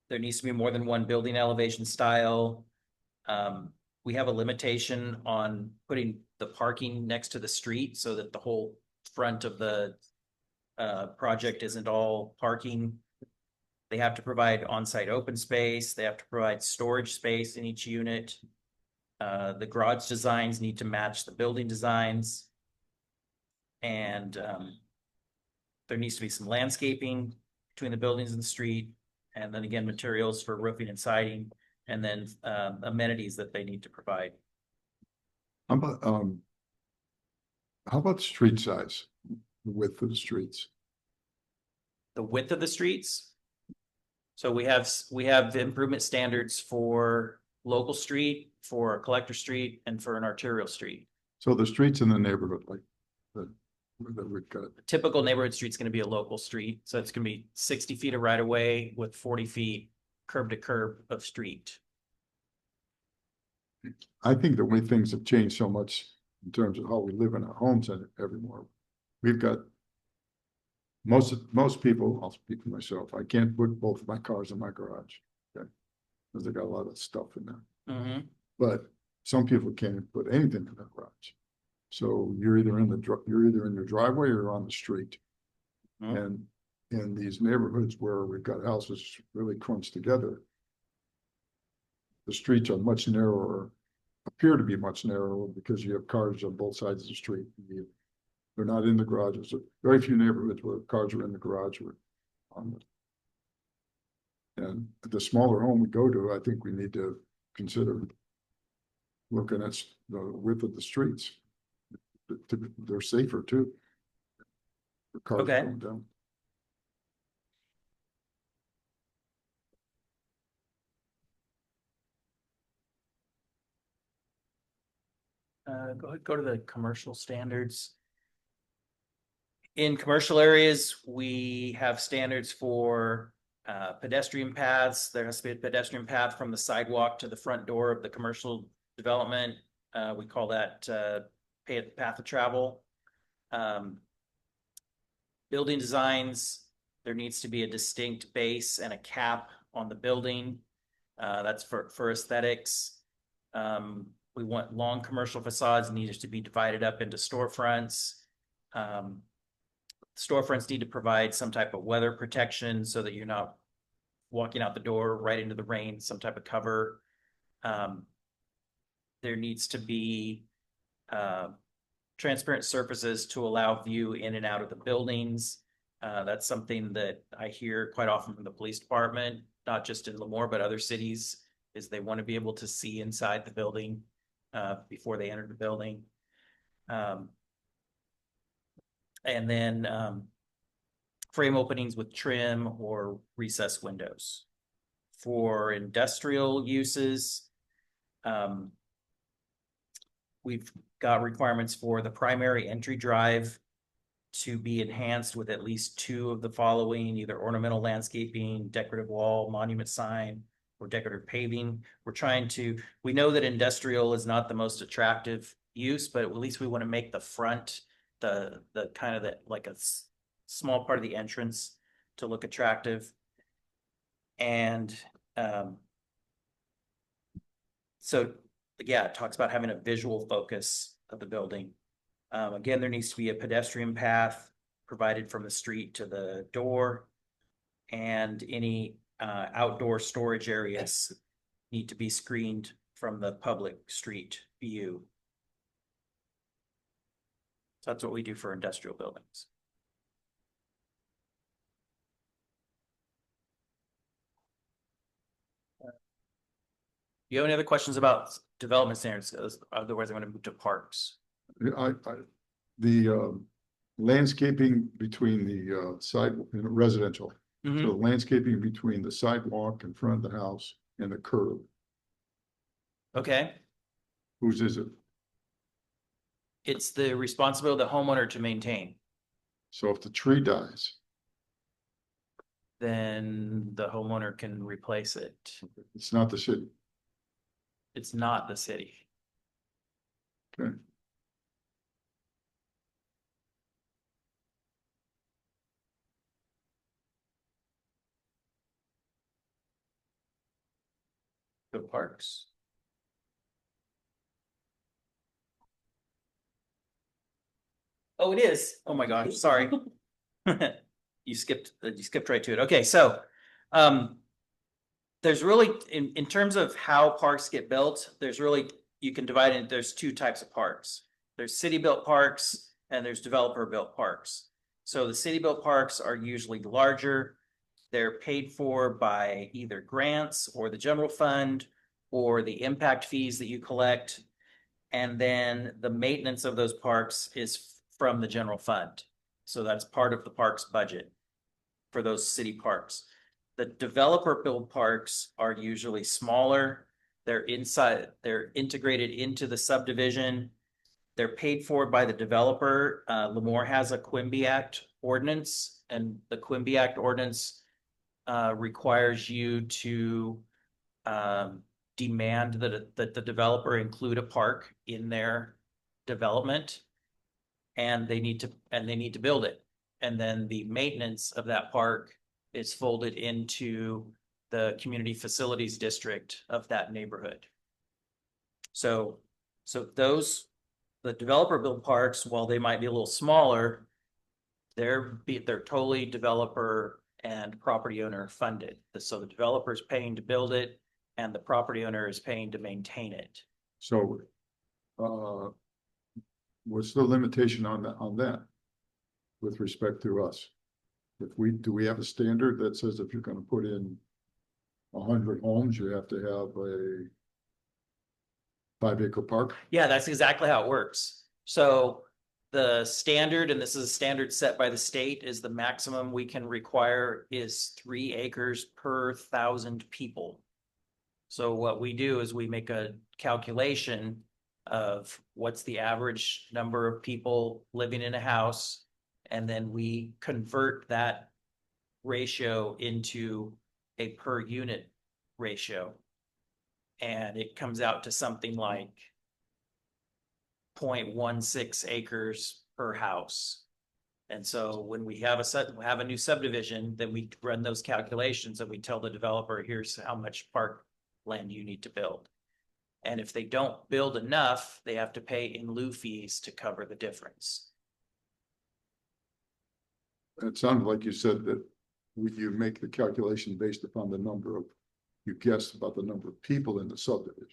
There needs to be more than one building elevation style. We have a limitation on putting the parking next to the street so that the whole front of the project isn't all parking. They have to provide on-site open space. They have to provide storage space in each unit. The garage designs need to match the building designs. And there needs to be some landscaping between the buildings and the street. And then again, materials for roofing and siding, and then amenities that they need to provide. How about street size, the width of the streets? The width of the streets. So we have improvement standards for local street, for a collector street, and for an arterial street. So the streets in the neighborhood, like that we've got. A typical neighborhood street's gonna be a local street, so it's gonna be 60 feet of right of way with 40 feet curb to curb of street. I think the way things have changed so much in terms of how we live in our homes and evermore, we've got most people, I'll speak for myself, I can't put both of my cars in my garage. Okay, because they got a lot of stuff in there. Mm-hmm. But some people can't put anything in their garage. So you're either in your driveway or on the street. Mhm. And in these neighborhoods where we've got houses really crunched together, the streets are much narrower, appear to be much narrower because you have cars on both sides of the street. They're not in the garages. There are very few neighborhoods where cars are in the garage or on the. And the smaller home we go to, I think we need to consider looking at the width of the streets. They're safer too. The cars Okay. going down. Go ahead, go to the commercial standards. In commercial areas, we have standards for pedestrian paths. There has to be a pedestrian path from the sidewalk to the front door of the commercial development. We call that path of travel. Building designs, there needs to be a distinct base and a cap on the building. That's for aesthetics. We want long commercial facades needed to be divided up into storefronts. Storefronts need to provide some type of weather protection so that you're not walking out the door right into the rain, some type of cover. There needs to be transparent surfaces to allow view in and out of the buildings. That's something that I hear quite often from the police department, not just in Lemoore, but other cities, is they want to be able to see inside the building before they enter the building. And then frame openings with trim or recessed windows. For industrial uses, we've got requirements for the primary entry drive to be enhanced with at least 2 of the following, either ornamental landscaping, decorative wall, monument sign, or decorative paving. We know that industrial is not the most attractive use, but at least we want to make the front, the kind of like a small part of the entrance to look attractive. And so yeah, it talks about having a visual focus of the building. Again, there needs to be a pedestrian path provided from the street to the door, and any outdoor storage areas need to be screened from the public street view. So that's what we do for industrial buildings. Do you have any other questions about development standards? Otherwise, I'm going to move to parks. The landscaping between the side residential. Mhm. So landscaping between the sidewalk in front of the house and the curb, Okay, whose is it? it's the responsibility of the homeowner to maintain. So if the tree dies, Then the homeowner can replace it. it's not the city. It's not the city. Okay. The parks. Oh, it is. Oh my gosh, sorry. You skipped right to it. Okay, so there's really in terms of how parks get built, you can divide it. There's 2 types of parks. There's city built parks and there's developer built parks. So the city built parks are usually larger. They're paid for by either grants or the general fund or the impact fees that you collect. And then the maintenance of those parks is from the general fund. So that's part of the parks budget for those city parks. The developer built parks are usually smaller. They're integrated into the subdivision. They're paid for by the developer. Lemoore has a Quimby Act ordinance, and the Quimby Act ordinance requires you to demand that the developer include a park in their development. And they need to build it. And then the maintenance of that park is folded into the community facilities district of that neighborhood. So the developer built parks, while they might be a little smaller, they're totally developer and property owner funded. So the developer is paying to build it and the property owner is paying to maintain it. So, what's the limitation on that with respect to us? Do we have a standard that says if you're gonna put in 100 homes, you have to have a 5-acre park? Yeah, that's exactly how it works. So the standard, and this is a standard set by the state, is the maximum we can require is 3 acres per 1,000 people. So what we do is we make a calculation of what's the average number of people living in a house, and then we convert that ratio into a per unit ratio. And it comes out to something like 0.16 acres per house. And so when we have a new subdivision, then we run those calculations and we tell the developer, here's how much park land you need to build. And if they don't build enough, they have to pay in lieu fees to cover the difference. It sounded like you said that you make the calculation based upon the number of, you guessed about the number of people in the subdivision.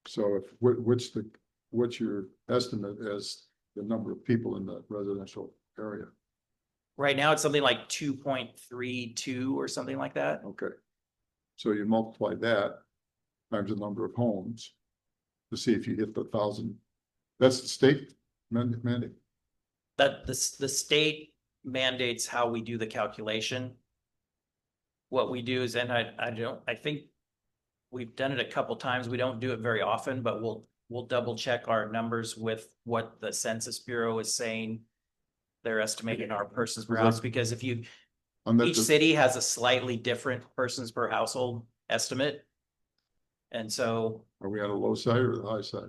So what's your estimate as the number of people in the residential area? Right now, it's something like 2.32 or something like that. Okay. So you multiply that times the number of homes to see if you hit the 1,000. That's the state mandate. That the state mandates how we do the calculation. What we do is, and I think we've done it a couple times. We don't do it very often, but we'll double check our numbers with what the Census Bureau is saying they're estimating our persons per house, because if you, each city has a slightly different persons per household estimate. And so Are we on the low side or the high side?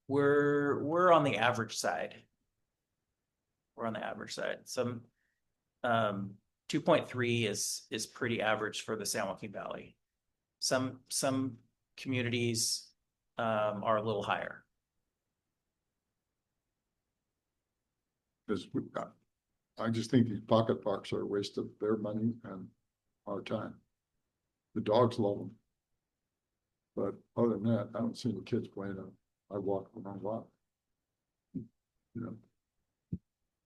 we're on the average side. We're on the average side. Some 2.3 is pretty average for the San Joaquin Valley. Some communities are a little higher. Because I just think these pocket parks are a waste of their money and our time. The dogs love them. But other than that, I don't see the kids playing them. I walk around a lot. You know,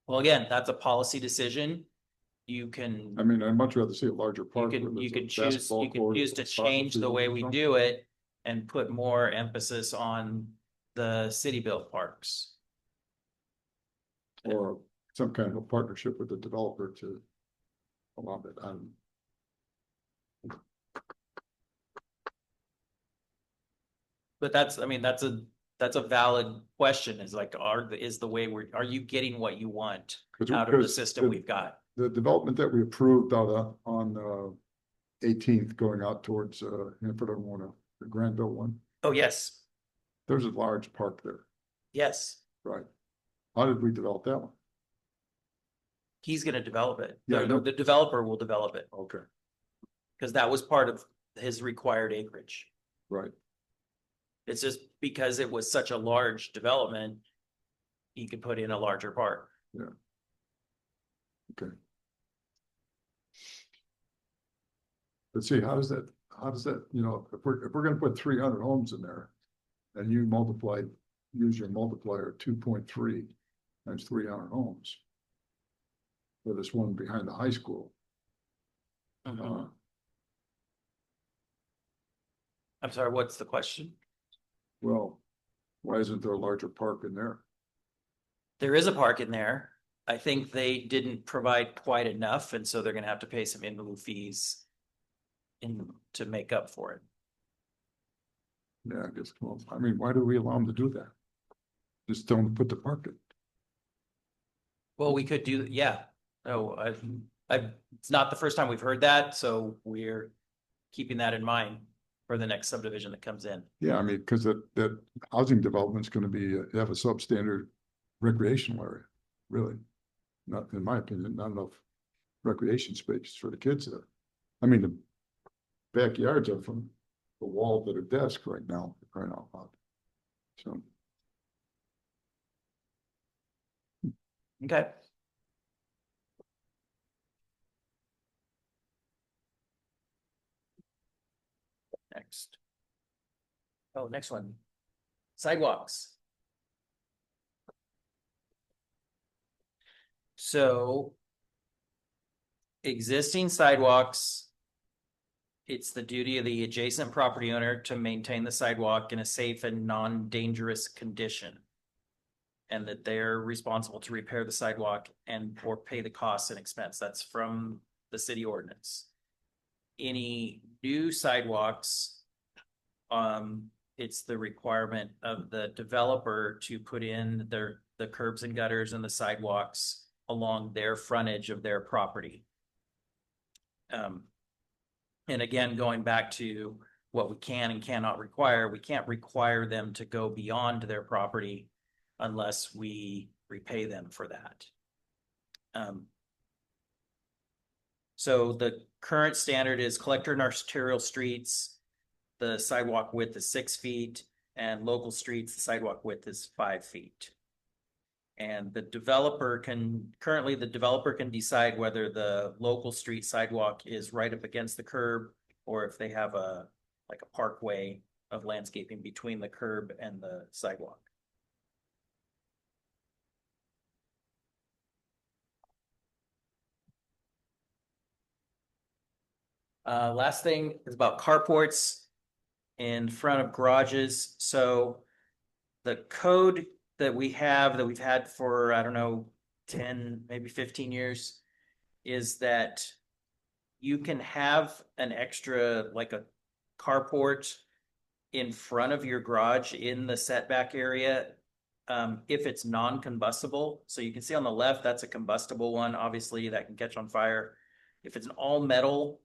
Well, again, that's a policy decision. You can, I mean, I'd much rather see a larger you park. can, where you there's can a choose, basketball you can court, choose to a soccer change the field way or we something. do it and put more emphasis on the city-built parks. Or some kind of a partnership with the developer to allow it. But that's, I mean, that's a valid question, is like, are you getting what you want out of the system we've got? The development that we approved out on 18th going out towards Hanford and Warner, the Granville one, Oh, yes, there's a large park there, yes, right? How did we develop that one? he's gonna develop it. Yeah, I know. The developer will develop it, Okay, because that was part of his required acreage. right. It's just because it was such a large development, he could put in a larger park. Okay. Let's see, how does that, you know, if we're gonna put 300 homes in there and you use your multiplier 2.3 times 300 homes for this one behind the high school, Mhm. I'm sorry, what's the question? Well, why isn't there a larger park in there? There is a park in there. I think they didn't provide quite enough, and so they're gonna have to pay some in lieu fees to make up for it. Yeah, I guess, well, I mean, why do we allow them to do that? Just don't put the park in. Well, we could do, yeah. No, it's not the first time we've heard that, so we're keeping that in mind for the next subdivision that comes in. Yeah, I mean, because that housing development's gonna be, have a substandard recreational area, really. Not, in my opinion, not enough recreation space for the kids there. I mean, the backyards are from the wall to the desk right now, right out loud. So, Okay. Next. Oh, next one. Sidewalks. So existing sidewalks, it's the duty of the adjacent property owner to maintain the sidewalk in a safe and non-dangerous condition. And that they're responsible to repair the sidewalk and or pay the costs and expense. That's from the city ordinance. Any new sidewalks, it's the requirement of the developer to put in the curbs and gutters and the sidewalks along their frontage of their property. And again, going back to what we can and cannot require, we can't require them to go beyond their property unless we repay them for that. So the current standard is collector and arterial streets, the sidewalk width is 6 feet, and local streets, the sidewalk width is 5 feet. And currently the developer can decide whether the local street sidewalk is right up against the curb or if they have like a parkway of landscaping between the curb and the sidewalk. Last thing is about carports in front of garages. So the code that we've had for, I don't know, 10, maybe 15 years, is that you can have an extra, like a carport in front of your garage in the setback area, if it's non-combustible. So you can see on the left, that's a combustible one, obviously that can catch on fire. If it's an all metal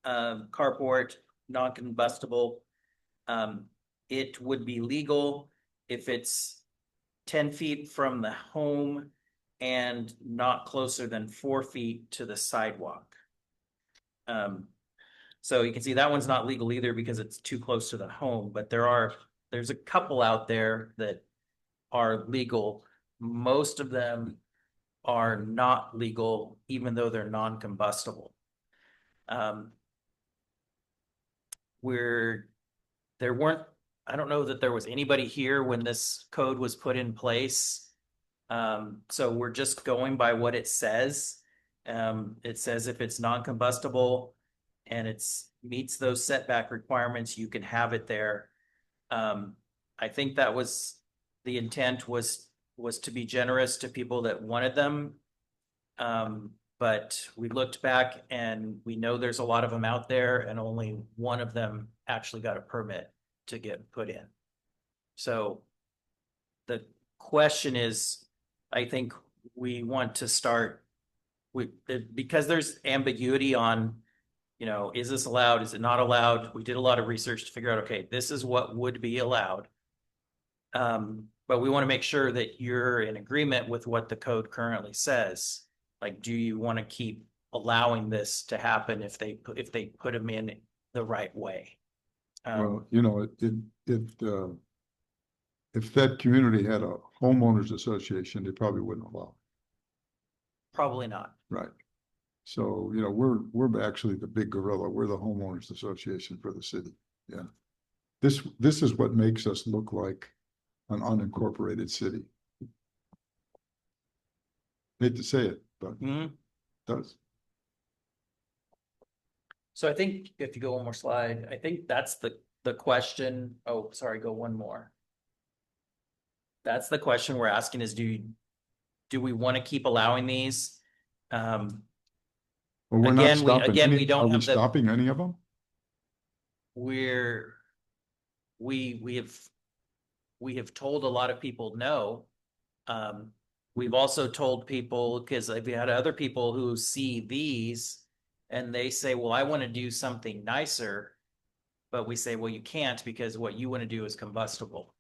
carport, non-combustible, it would be legal if it's 10 feet from the home and not closer than 4 feet to the sidewalk. So you can see that one's not legal either because it's too close to the home, but there's a couple out there that are legal. Most of them are not legal, even though they're non-combustible. I don't know that there was anybody here when this code was put in place. So we're just going by what it says. It says if it's non-combustible and meets those setback requirements, you can have it there. I think that was the intent was to be generous to people that wanted them. But we looked back and we know there's a lot of them out there and only one of them actually got a permit to get put in. So the question is, I think we want to start because there's ambiguity on, is this allowed? Is it not allowed? We did a lot of research to figure out, okay, this is what would be allowed. But we want to make sure that you're in agreement with what the code currently says. Like, do you want to keep allowing this to happen if they put them in the right way? well, if that community had a homeowners association, they probably wouldn't allow Probably not. it. Right. So, we're actually the big gorilla. We're the homeowners association for the city. Yeah. This is what makes us look like an unincorporated city. Hate to say it, but it does. So I think if you go one more slide, I think that's the question. Oh, sorry, go one more. That's the question we're asking is do we want to keep allowing these? Well, we're not Again, stopping we any, don't are we have the, stopping any of them? we have told a lot of people no. We've also told people, because I've had other people who see these and they say, well, I want to do something nicer. But we say, well, you can't because what you want to do is combustible.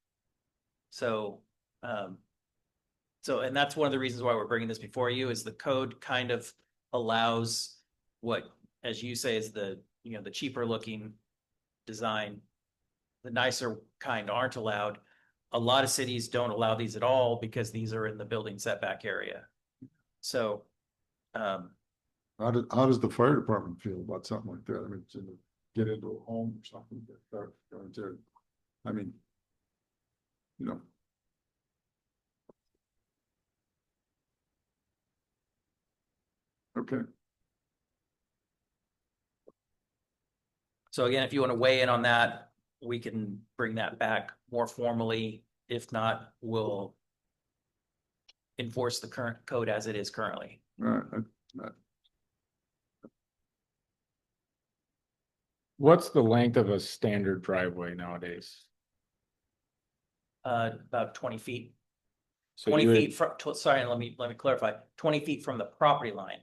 So, and that's one of the reasons why we're bringing this before you is the code kind of allows what, as you say, is the cheaper looking design. The nicer kind aren't allowed. A lot of cities don't allow these at all because these are in the building setback area. So, How does the fire department feel about something like that? I mean, to get into a home or something, I mean, you know. Okay, so again, if you want to weigh in on that, we can bring that back more formally. If not, we'll enforce the current code as it is currently. What's the length of a standard driveway nowadays? About 20 feet. So 20 you would- feet from, sorry, let me clarify, 20 feet from the property line.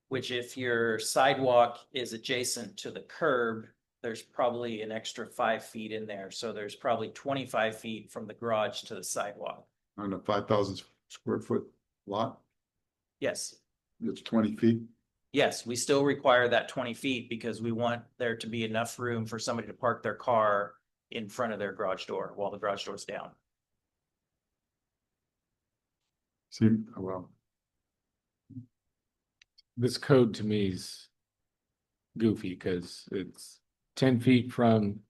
Which if your sidewalk is adjacent to the curb, there's probably an extra 5 feet in there. So there's probably 25 feet from the garage to the sidewalk. on a 5,000 square foot lot, Yes, it's 20 feet. yes, we still require that 20 feet because we want there to be enough room for somebody to park their car in front of their garage door while the garage door's down. See, well, This code to me is goofy because it's 10 feet from,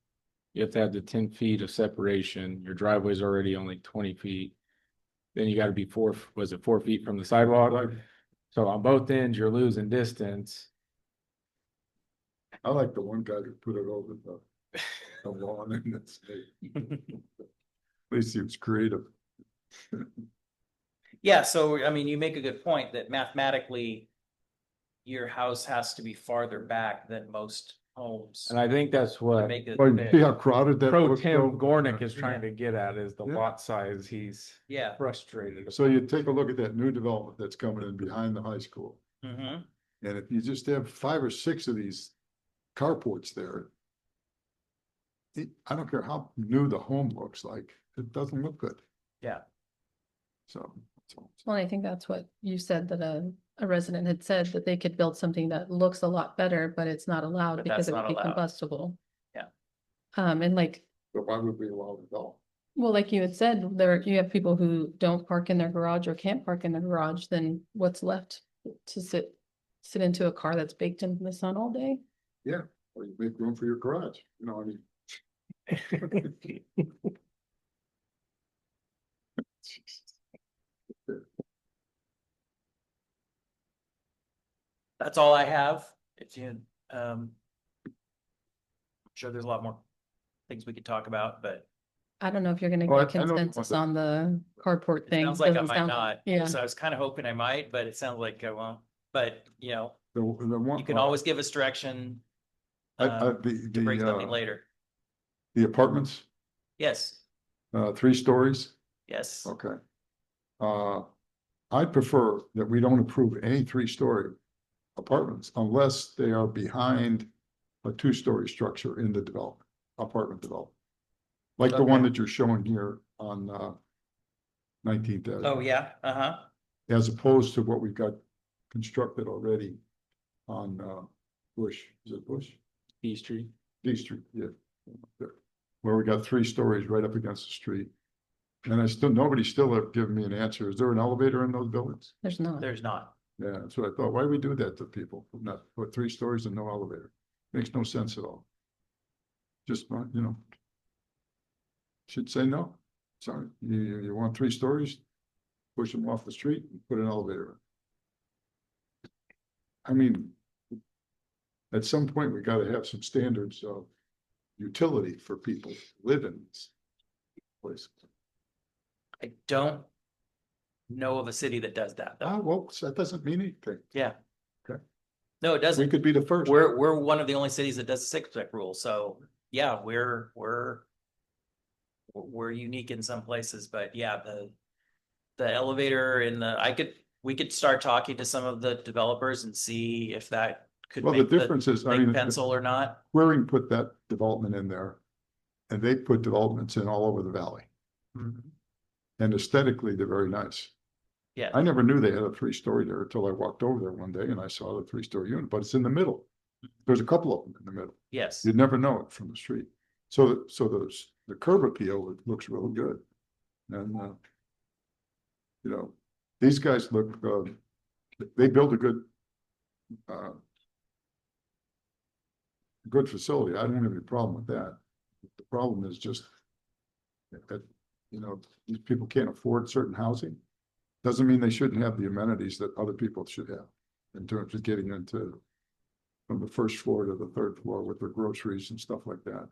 you have to have the 10 feet of separation. Your driveway's already only 20 feet. Then you gotta be 4 feet from the sidewalk? So on both ends, you're losing distance. I like the one guy who put it over the lawn and that's, at least he was creative. Yeah, so I mean, you make a good point that mathematically your house has to be farther back than most homes. And I think that's to what make it Well, you fit. see how crowded that Pro was, Tim though? Gornick is trying to get at is the Yeah. lot size. He's Yeah. frustrated. So you take a look at that new development that's coming in behind the high school. Mhm. And if you just have 5 or 6 of these carports there, I don't care how new the home looks like, it doesn't look good. Yeah. So. That's all. Well, I think that's what you said, that a resident had said that they could build something that looks a lot better, but it's not allowed But because that's it would not be allowed. combustible. Yeah. And like, But why would we allow it all? well, like you had said, you have people who don't park in their garage or can't park in their garage, then what's left to sit into a car that's baked in the sun all day? Yeah, or you make room for your garage, you know, I mean. That's all I have. If you, I'm sure there's a lot more things we could talk about, but I don't know if you're gonna Oh, get I know you want consensus the- on the carport it thing. sounds like I Doesn't might sound- not. Yeah, So I was kind of hoping I might, but it sounds like I won't. But, The one. you can always give us direction to bring something later. The apartments, Yes, 3 stories, yes. okay. I prefer that we don't approve any 3-story apartments unless they are behind a 2-story structure in the apartment development. Like the one Okay. that you're showing here on 19th Avenue. Oh, yeah, As opposed to what we've got constructed already on Bush, is it Bush? B Street. D Street, yeah. There. Where we got 3 stories right up against the street. And nobody's still have given me an answer. Is there an elevator in those buildings? there's not. there's not. Yeah, that's what I thought. Why do we do that to people? Not put 3 stories and no elevator? Makes no sense at all. Just, should say no. Sorry, you want 3 stories? Push them off the street and put an elevator in. I mean, at some point, we gotta have some standards of utility for people to live in this place. I don't know of a city that does that though. Well, that doesn't mean anything. Yeah. Okay. No, it We doesn't. could be the first. We're one of the only cities that does the six-pack rule, so yeah, we're unique in some places, but yeah, the elevator and we could start talking to some of the developers and see if that could Well, the make the difference is, I big mean, pencil or not. Queering put that development in there. And they put developments in all over the valley. And aesthetically, they're very nice. Yeah, I never knew they had a 3-story there until I walked over there one day and I saw the 3-story unit, but it's in the middle. There's a couple of them in the middle. yes, You'd never know it from the street. So the curb appeal, it looks real good. And, you know, these guys look, they built a good facility. I don't have any problem with that. The problem is just that, you know, these people can't afford certain housing. Doesn't mean they shouldn't have the amenities that other people should have in terms of getting into from the first floor to the third floor with their groceries and stuff like that.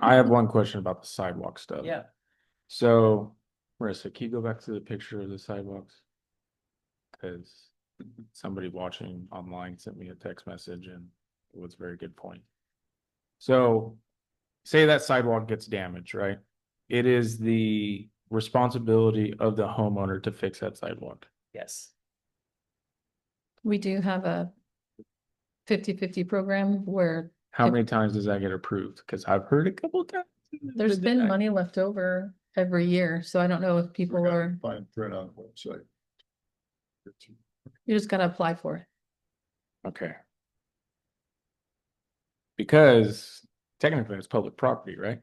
I have one question about the sidewalk stuff. yeah. So, Marissa, can you go back to the picture of the sidewalks? Because somebody watching online sent me a text message and it was a very good point. So, say that sidewalk gets damaged, right? It is the responsibility of the homeowner to fix that sidewalk. Yes. We do have a 50-50 program where How If- many times does that get approved? Because I've heard a couple times. there's been money left over every year, so I don't know if people are, Find print on the website. you just gotta apply for it. Okay. Because technically it's public property, right?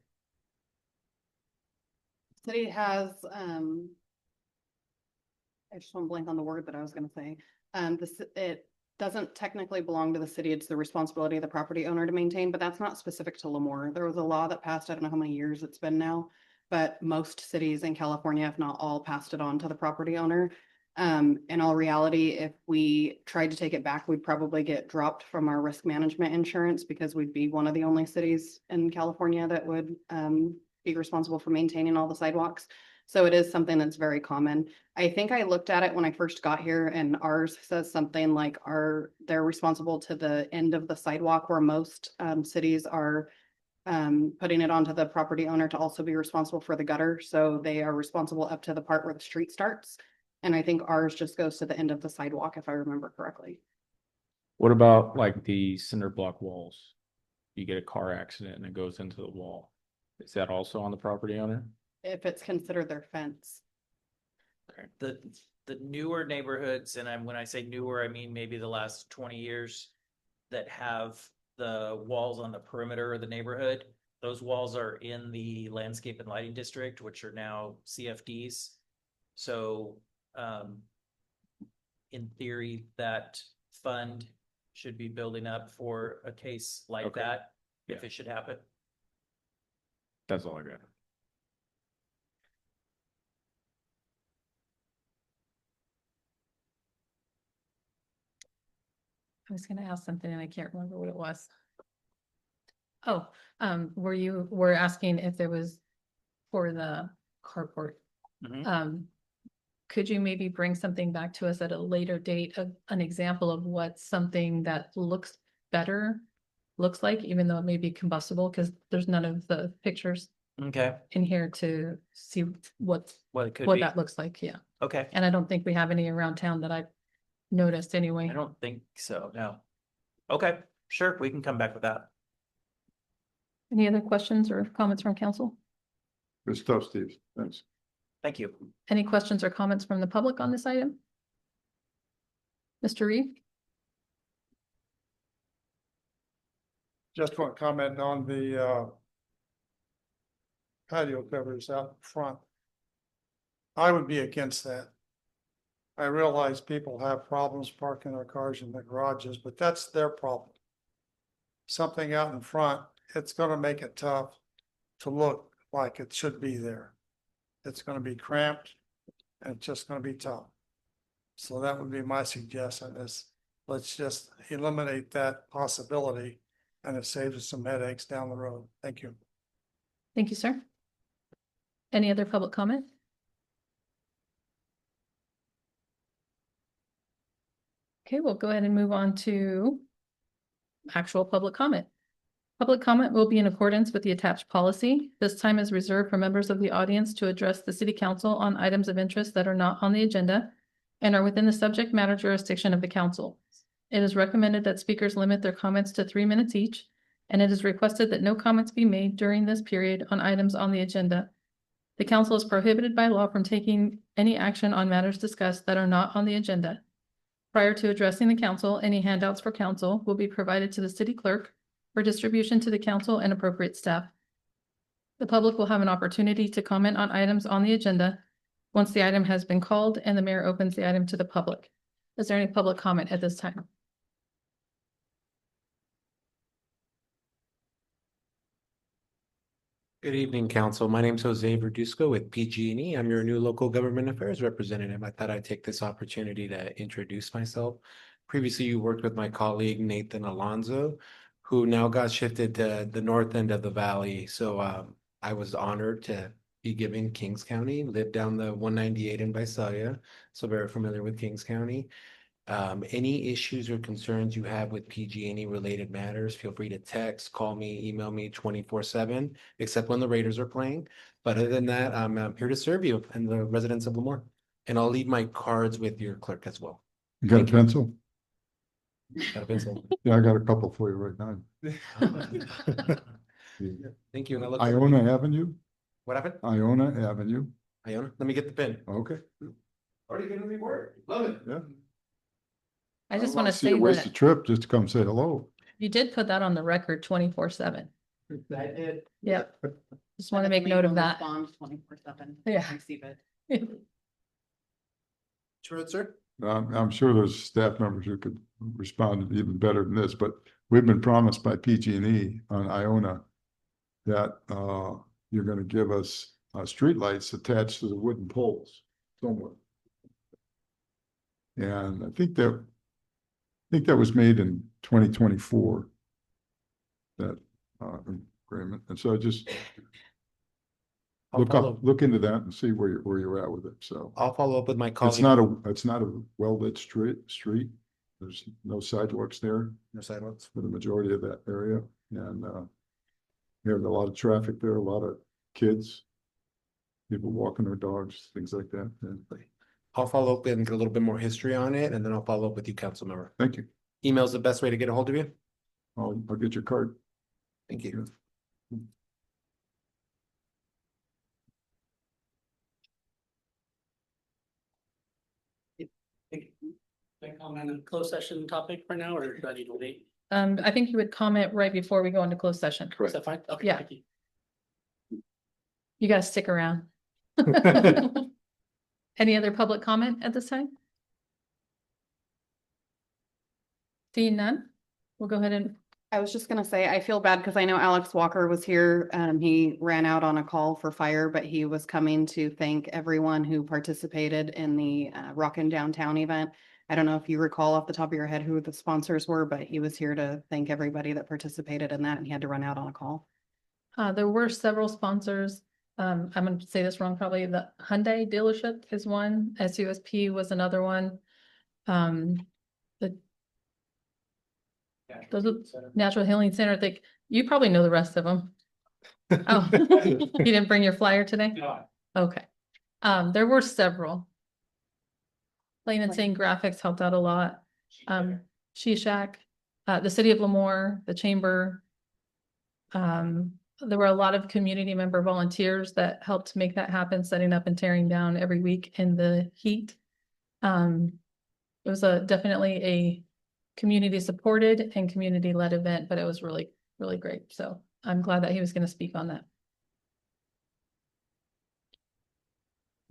City has, I just want to blank on the word that I was gonna say. It doesn't technically belong to the city. It's the responsibility of the property owner to maintain, but that's not specific to Lemoore. There was a law that passed, I don't know how many years it's been now, but most cities in California, if not all, passed it on to the property owner. In all reality, if we tried to take it back, we'd probably get dropped from our risk management insurance because we'd be one of the only cities in California that would be responsible for maintaining all the sidewalks. So it is something that's very common. I think I looked at it when I first got here and ours says something like they're responsible to the end of the sidewalk where most cities are putting it onto the property owner to also be responsible for the gutter. So they are responsible up to the part where the street starts. And I think ours just goes to the end of the sidewalk, if I remember correctly. What about like the cinder block walls? You get a car accident and it goes into the wall. Is that also on the property owner? If it's considered their fence. The newer neighborhoods, and when I say newer, I mean maybe the last 20 years that have the walls on the perimeter of the neighborhood. Those walls are in the landscape and lighting district, which are now CFDs. So in theory, that fund should be building up for a case like Okay. that, if Yeah. it should happen. That's all I got. I was gonna ask something and I can't remember what it was. Oh, were asking if there was for the carport. Mhm. Could you maybe bring something back to us at a later date, an example of what something that looks better looks like, even though it may be combustible, because there's none of the pictures Okay, in here to see what well, it could what be. that looks like, yeah. Okay, And I don't think we have any around town that I've noticed anyway. I don't think so, no. Okay, sure, we can come back with that. Any other questions or comments from council? Good stuff, Steve. Thanks. Thank you. Any questions or comments from the public on this item? Mr. Reed? Just want to comment on the patio covers out front. I would be against that. I realize people have problems parking their cars in the garages, but that's their problem. Something out in front, it's gonna make it tough to look like it should be there. It's gonna be cramped and it's just gonna be tough. So that would be my suggestion is, let's just eliminate that possibility, and it saves us some headaches down the road. Thank you. Thank you, sir. Any other public comment? Okay, we'll go ahead and move on to actual public comment. Public comment will be in accordance with the attached policy. This time is reserved for members of the audience to address the city council on items of interest that are not on the agenda and are within the subject matter jurisdiction of the council. It is recommended that speakers limit their comments to 3 minutes each, and it is requested that no comments be made during this period on items on the agenda. The council is prohibited by law from taking any action on matters discussed that are not on the agenda. Prior to addressing the council, any handouts for council will be provided to the city clerk for distribution to the council and appropriate staff. The public will have an opportunity to comment on items on the agenda once the item has been called and the mayor opens the item to the public. Is there any public comment at this time? Good evening, council. My name is Jose Verduzco with PG&E. I'm your new local government affairs representative. I thought I'd take this opportunity to introduce myself. Previously, you worked with my colleague Nathan Alonso, who now got shifted to the north end of the valley. So I was honored to be given Kings County, lived down the 198 in Visalia, so very familiar with Kings County. Any issues or concerns you have with PG&E related matters, feel free to text, call me, email me 24/7, except when the Raiders are playing. But other than that, I'm here to serve you and the residents of Lemoore. And I'll leave my cards with your clerk as well. You got a Thank you. pencil? Got a pencil? Yeah, I got a couple for you right now. Thank you. And I look Iona Avenue, What happened? Iona Avenue. Iona, let me get the pen. Okay, Already gonna be work. Love it. yeah. I just don't want to see say it waste a that trip just to come say hello. you did put that on the record 24/7. I did. Yep. Just want to make note of that. 24/7. Yeah. Receive it. Sure, sir. I'm sure there's staff members who could respond even better than this, but we've been promised by PG&E on Iona that you're gonna give us streetlights attached to the wooden poles somewhere. And I think that was made in 2024. That agreement, and so just look into that and see where you're at with it, so. I'll follow up with my colleague. It's not a well-lit street. There's no sidewalks there No sidewalks. for the majority of that area, and we have a lot of traffic there, a lot of kids, people walking their dogs, things like that. And I'll follow up and get a little bit more history on it, and then I'll follow up with you, council member. thank you. Email's the best way to get a hold of you. I'll get your card. Thank you. On a closed session topic right now, or do I need to wait? I think you would comment right before we go into closed session. Is that fine? Okay, Yeah. thank you. You gotta stick around. Any other public comment at this time? Seeing none, we'll go ahead and, I was just gonna say, I feel bad because I know Alex Walker was here. He ran out on a call for fire, but he was coming to thank everyone who participated in the Rockin' Downtown event. I don't know if you recall off the top of your head who the sponsors were, but he was here to thank everybody that participated in that, and he had to run out on a call. there were several sponsors. I'm gonna say this wrong, probably the Hyundai dealership is one, SUSP was another one. Those are Natural Healing Center, I think, you probably know the rest of them. Oh, you didn't bring your flyer today? No. Okay, there were several. Plain and Saying Graphics helped out a lot. She-Shack, the city of Lemoore, the chamber. There were a lot of community member volunteers that helped make that happen, setting up and tearing down every week in the heat. It was definitely a community supported and community led event, but it was really, really great. So I'm glad that he was going to speak on that.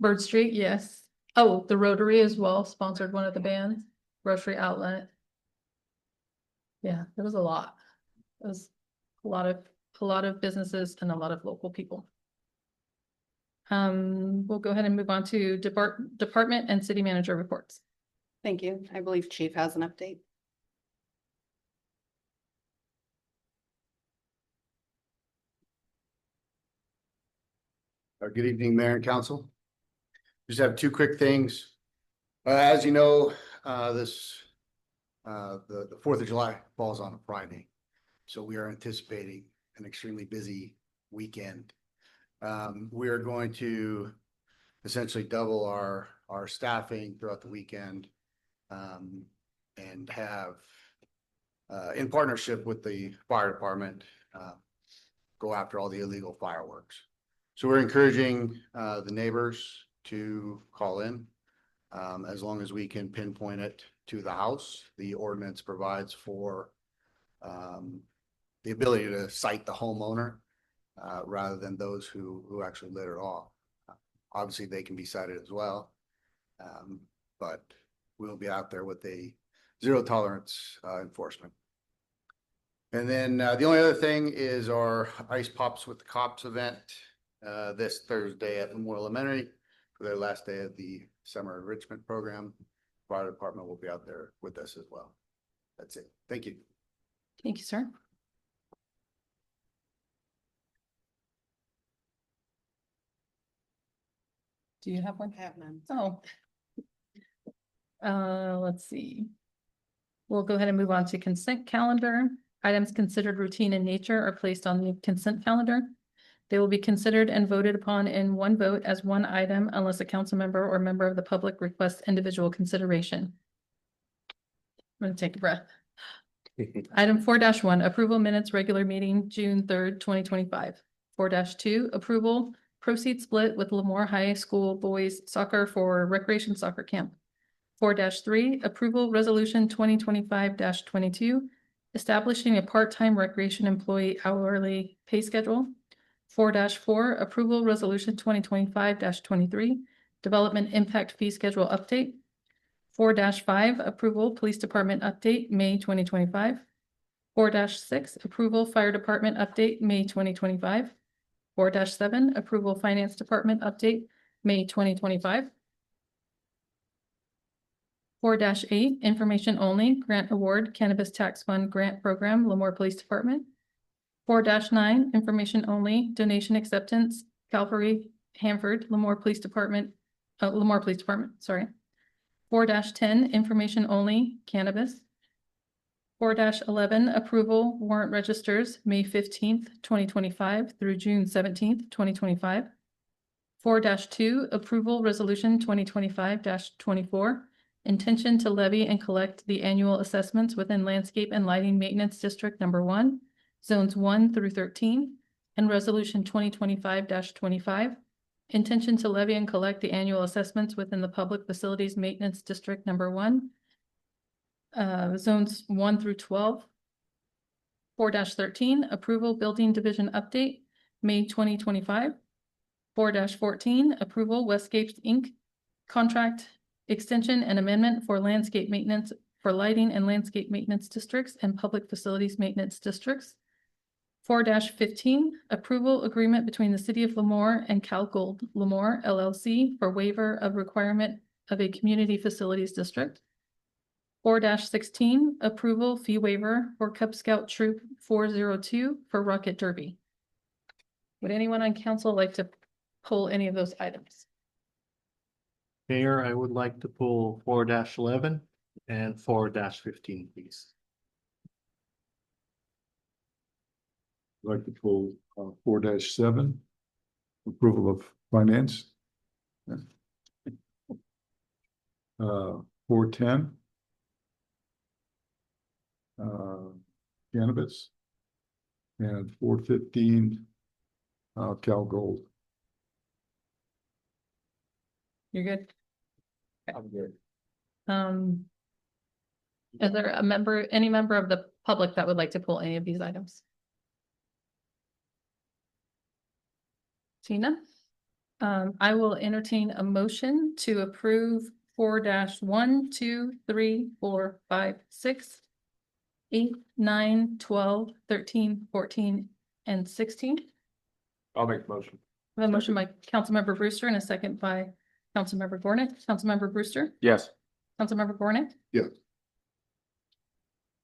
Bird Street, yes. Oh, the Rotary as well sponsored one of the bands, Grocery Outlet. Yeah, there was a lot. It was a lot of businesses and a lot of local people. We'll go ahead and move on to department and city manager reports. Thank you. I believe Chief has an update. Good evening, Mayor and Council. Just have two quick things. As you know, the 4th of July falls on a Friday. So we are anticipating an extremely busy weekend. We are going to essentially double our staffing throughout the weekend. And have, in partnership with the fire department, go after all the illegal fireworks. So we're encouraging the neighbors to call in, as long as we can pinpoint it to the house. The ordinance provides for the ability to cite the homeowner rather than those who actually lit it off. Obviously, they can be cited as well, but we'll be out there with a zero tolerance enforcement. And then the only other thing is our Ice Pops with the Cops event this Thursday at Lemoore Elementary for their last day of the summer enrichment program. Fire department will be out there with us as well. That's it. Thank you. Thank you, sir. Do you have one? I have none. Oh. Let's see. We'll go ahead and move on to consent calendar. Items considered routine in nature are placed on the consent calendar. They will be considered and voted upon in one vote as one item unless a council member or member of the public requests individual consideration. I'm going to take a breath. Item 4-1, approval minutes, regular meeting, June 3rd, 2025. 4-2, approval, proceed split with Lemoore High School boys soccer for recreation soccer camp. 4-3, approval resolution 2025-22, establishing a part-time recreation employee hourly pay schedule. 4-4, approval resolution 2025-23, development impact fee schedule update. 4-5, approval police department update, May 2025. 4-6, approval fire department update, May 2025. 4-7, approval finance department update, May 2025. 4-8, information only, grant award, cannabis tax fund grant program, Lemoore Police Department. 4-9, information only, donation acceptance, Calvary, Hanford, Lemoore Police Department, sorry. 4-10, information only, cannabis. 4-11, approval warrant registers, May 15th, 2025 through June 17th, 2025. 4-2, approval resolution 2025-24, intention to levy and collect the annual assessments within landscape and lighting maintenance district number 1, zones 1 through 13, and resolution 2025-25, intention to levy and collect the annual assessments within the public facilities maintenance district number 1, zones 1 through 12. 4-13, approval building division update, May 2025. 4-14, approval Westgate Inc. contract extension and amendment for landscape maintenance for lighting and landscape maintenance districts and public facilities maintenance districts. 4-15, approval agreement between the City of Lemoore and CalGold Lemoore LLC for waiver of requirement of a community facilities district. 4-16, approval fee waiver for Cub Scout Troop 402 for Rocket Derby. Would anyone on council like to pull any of those items? Mayor, I would like to pull 4-11 and 4-15, please. I'd like to pull 4-7, approval of finance. 4-10, cannabis. And 4-15, Cal Gold. You're good? I'm good. Is there any member of the public that would like to pull any of these items? Tina? I will entertain a motion to approve 4-1, 2, 3, 4, 5, 6, 8, 9, 12, 13, 14, and 16. I'll make the motion. I have a motion by Councilmember Brewster and a second by Councilmember Gornick. Councilmember Brewster, Yes. Councilmember Gornick, Yes.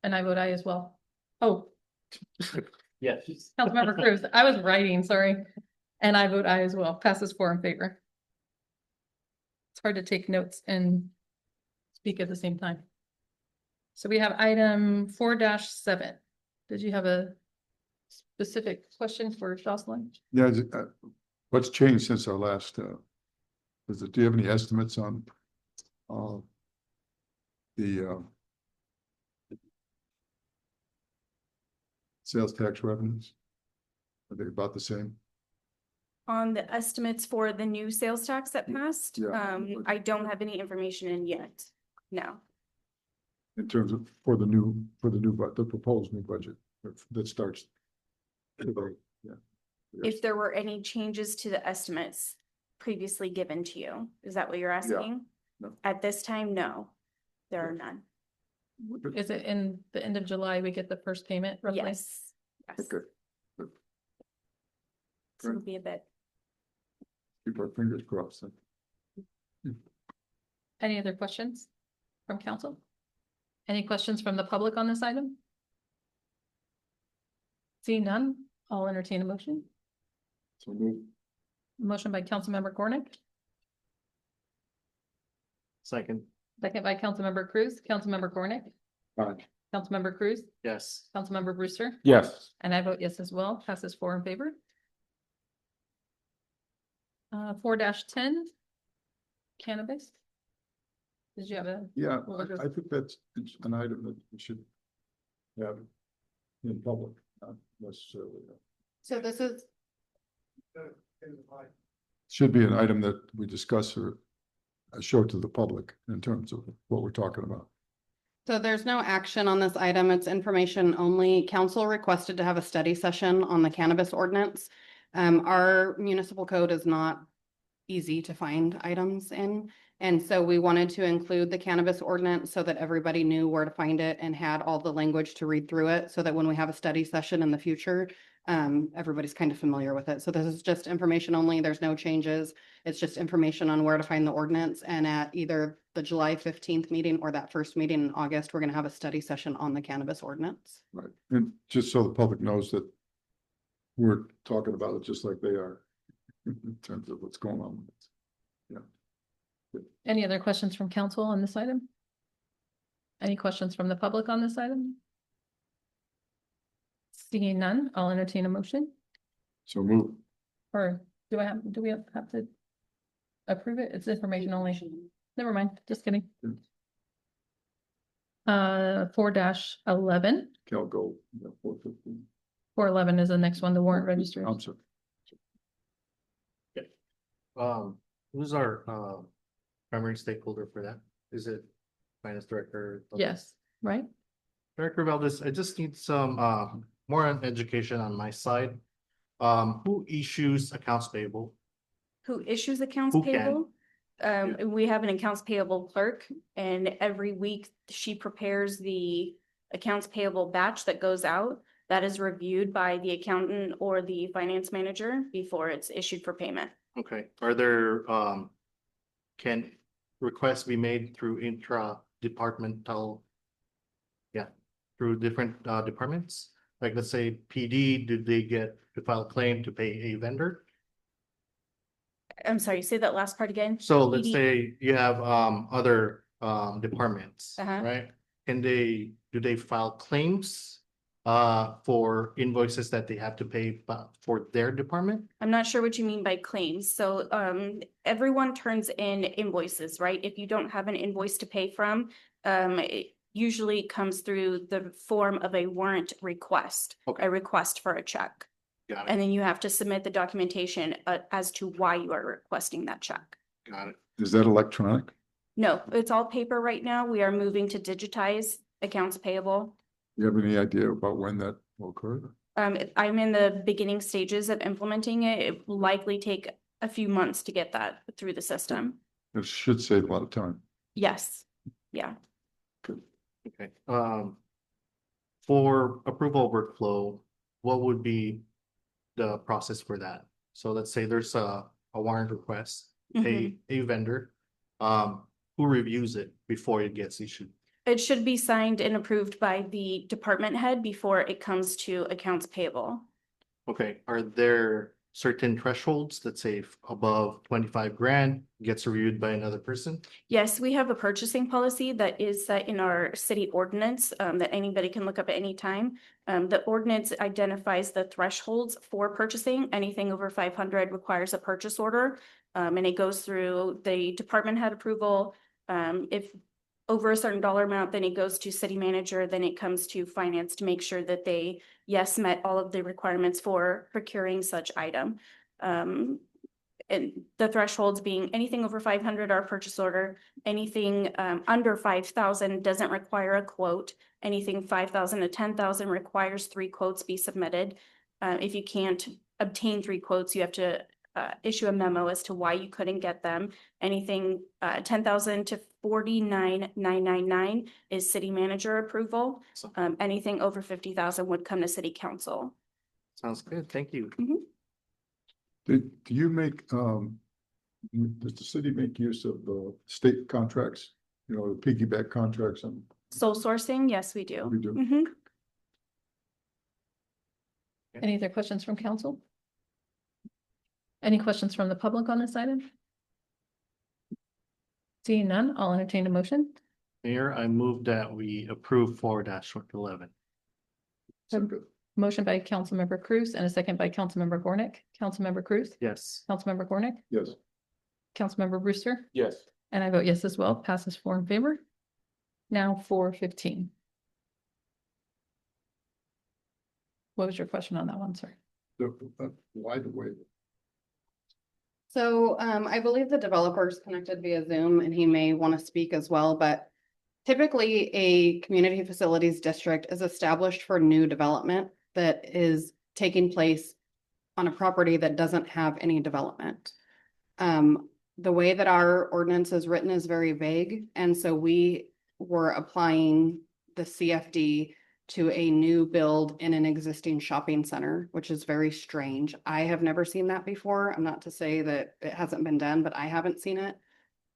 and I vote aye as well. Oh, Yes. Councilmember Cruz, I was writing, sorry. And I vote aye as well. Passes 4 in favor. It's hard to take notes and speak at the same time. So we have item 4-7. Did you have a specific question for Jocelyn? Yeah, what's changed since our last, do you have any estimates on, the, sales tax revenues? Are they about the same? On the estimates for the new sales tax that passed, Yeah. I don't have any information in yet. No. In terms of, the proposed new budget that starts today, yeah. If there were any changes to the estimates previously given to you, is that what you're asking? No. At this time, no, there are none. Is it in the end of July, we get the first payment roughly? Yes. Yes. Okay. So it'll be a bit. Keep our fingers crossed. Any other questions from council? Any questions from the public on this item? Seeing none, I'll entertain a motion. So move. Motion by Councilmember Gornick, Second. second by Councilmember Cruz. Councilmember Gornick, Aye. Councilmember Cruz, Yes. Councilmember Brewster, Yes. and I vote yes as well. Passes 4 in favor. 4-10, cannabis. Did you have a? Yeah, Well, I think that's it's an item that we should have in public, not necessarily. So this is, Should be an item that we discuss or show to the public in terms of what we're talking about. so there's no action on this item. It's information only. Council requested to have a study session on the cannabis ordinance. Our municipal code is not easy to find items in. And so we wanted to include the cannabis ordinance so that everybody knew where to find it and had all the language to read through it, so that when we have a study session in the future, everybody's kind of familiar with it. So this is just information only. There's no changes. It's just information on where to find the ordinance. And at either the July 15th meeting or that first meeting in August, we're going to have a study session on the cannabis ordinance. Right, and just so the public knows that we're talking about it just like they are in terms of what's going on with it. Yeah. Any other questions from council on this item? Any questions from the public on this item? Seeing none, I'll entertain a motion. So move. Or do we have to approve it? It's information only. Never mind, just kidding. 4-11. Cal Gold, yeah, 415. 4-11 is the next one, the warrant registry. I'm sorry. Who's our primary stakeholder for that? Is it finance director? Yes, right? Director Valdez, I just need some more on education on my side. Who issues accounts payable? Who issues accounts Who can? payable? We have an accounts payable clerk, and every week she prepares the accounts payable batch that goes out. That is reviewed by the accountant or the finance manager before it's issued for payment. Okay, are there can requests be made through intra-departmental? Yeah, through different departments? Like, let's say PD, did they get to file a claim to pay a vendor? I'm sorry, say that last part again. So let's PD. say you have other departments, Uh-huh. right? And do they file claims for invoices that they have to pay for their department? I'm not sure what you mean by claims. So everyone turns in invoices, right? If you don't have an invoice to pay from, it usually comes through the form of a warrant request, Okay. a request for a check. Got And it, then you have to submit the documentation as to why you are requesting that check. got it. Is that electronic? No, it's all paper right now. We are moving to digitize accounts payable. You have any idea about when that will occur? I'm in the beginning stages of implementing it. It will likely take a few months to get that through the system. It should save a lot of time. Yes, yeah. Okay, for approval workflow, what would be the process for that? So let's say there's a warrant request, Mhm. a vendor. Who reviews it before it gets issued? It should be signed and approved by the department head before it comes to accounts payable. Okay, are there certain thresholds that say if above 25 grand gets reviewed by another person? Yes, we have a purchasing policy that is set in our city ordinance that anybody can look up at any time. The ordinance identifies the thresholds for purchasing. Anything over 500 requires a purchase order. And it goes through the department head approval. If over a certain dollar amount, then it goes to city manager, then it comes to finance to make sure that they, yes, met all of the requirements for procuring such item. And the thresholds being anything over 500 are purchase order, anything under 5,000 doesn't require a quote. Anything 5,000 to 10,000 requires 3 quotes be submitted. If you can't obtain 3 quotes, you have to issue a memo as to why you couldn't get them. Anything 10,000 to 49,999 is city manager approval. Anything over 50,000 would come to city council. Sounds good, thank you. Do you make, does the city make use of the state contracts, you know, the piggyback contracts and? Sole sourcing, yes, we do. We do. Mhm. Any other questions from council? Any questions from the public on this item? Seeing none, I'll entertain a motion. Mayor, I move that we approve 4-11. Motion by Councilmember Cruz and a second by Councilmember Gornick. Councilmember Cruz? Yes. Councilmember Gornick? Yes. Councilmember Brewster? Yes. And I vote yes as well. Passes 4 in favor. Now 4:15. What was your question on that one, sir? Why the waiver? So I believe the developer is connected via Zoom and he may want to speak as well, but typically a community facilities district is established for new development that is taking place on a property that doesn't have any development. The way that our ordinance is written is very vague, and so we were applying the CFD to a new build in an existing shopping center, which is very strange. I have never seen that before. I'm not to say that it hasn't been done, but I haven't seen it.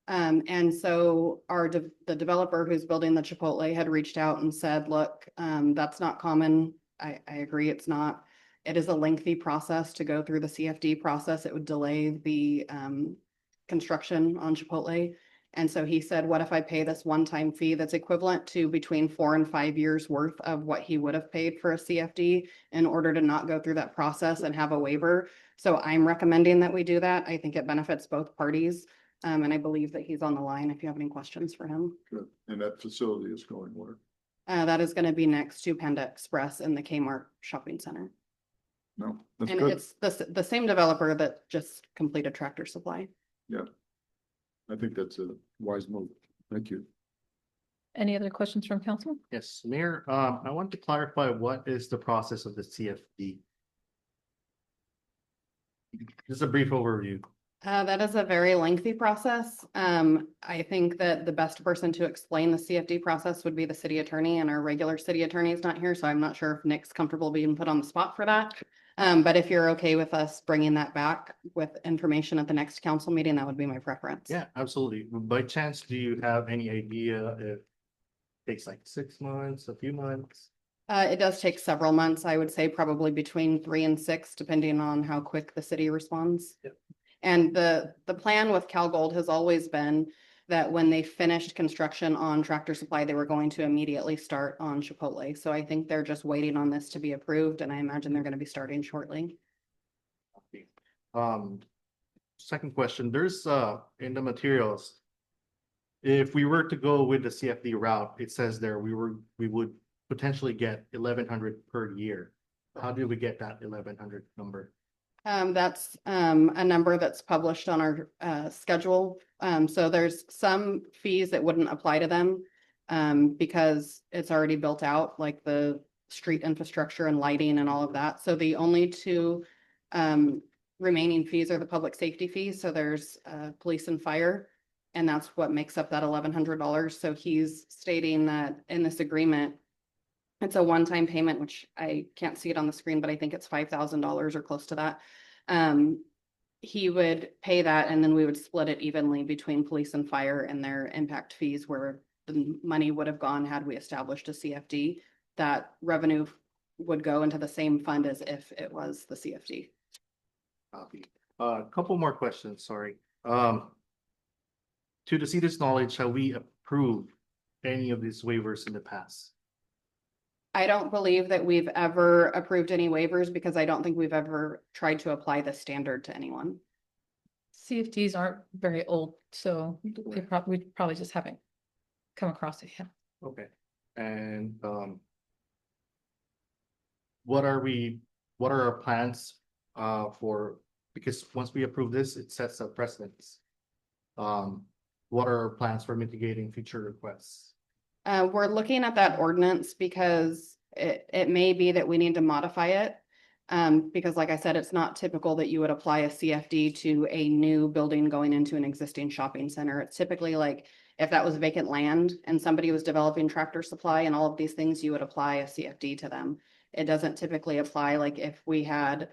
And so the developer who's building the Chipotle had reached out and said, look, that's not common. I agree it's not. It is a lengthy process to go through the CFD process. It would delay the construction on Chipotle. And so he said, what if I pay this one-time fee that's equivalent to between 4 and 5 years worth of what he would have paid for a CFD in order to not go through that process and have a waiver? So I'm recommending that we do that. I think it benefits both parties. And I believe that he's on the line if you have any questions for him. Good. And that facility is going where? That is going to be next to Panda Express in the Kmart shopping center. No, that's And good. it's the same developer that just completed Tractor Supply. Yeah. I think that's a wise move. Thank you. Any other questions from council? Yes, Mayor, I want to clarify what is the process of the CFD? Just a brief overview. That is a very lengthy process. I think that the best person to explain the CFD process would be the city attorney, and our regular city attorney is not here, so I'm not sure if Nick's comfortable being put on the spot for that. But if you're okay with us bringing that back with information at the next council meeting, that would be my preference. Yeah, absolutely. By chance, do you have any idea if it takes like 6 months, a few months? It does take several months. I would say probably between 3 and 6, depending on how quick the city responds. Yep. And the plan with Cal Gold has always been that when they finished construction on Tractor Supply, they were going to immediately start on Chipotle. So I think they're just waiting on this to be approved, and I imagine they're going to be starting shortly. Second question, there's in the materials, if we were to go with the CFD route, it says there we would potentially get 1,100 per year. How do we get that 1,100 number? That's a number that's published on our schedule. So there's some fees that wouldn't apply to them because it's already built out, like the street infrastructure and lighting and all of that. So the only 2 remaining fees are the public safety fees. So there's police and fire, and that's what makes up that $1,100. So he's stating that in this agreement, it's a one-time payment, which I can't see it on the screen, but I think it's $5,000 or close to that. He would pay that and then we would split it evenly between police and fire and their impact fees where the money would have gone had we established a CFD. That revenue would go into the same fund as if it was the CFD. Copy. A couple more questions, sorry. To the city's knowledge, have we approved any of these waivers in the past? I don't believe that we've ever approved any waivers because I don't think we've ever tried to apply the standard to anyone. CFDs aren't very old, so we probably just haven't come across it yet. Okay, and what are our plans for, because once we approve this, it sets a precedence. What are our plans for mitigating future requests? We're looking at that ordinance because it may be that we need to modify it. Because like I said, it's not typical that you would apply a CFD to a new building going into an existing shopping center. It's typically like if that was vacant land and somebody was developing Tractor Supply and all of these things, you would apply a CFD to them. It doesn't typically apply like if we had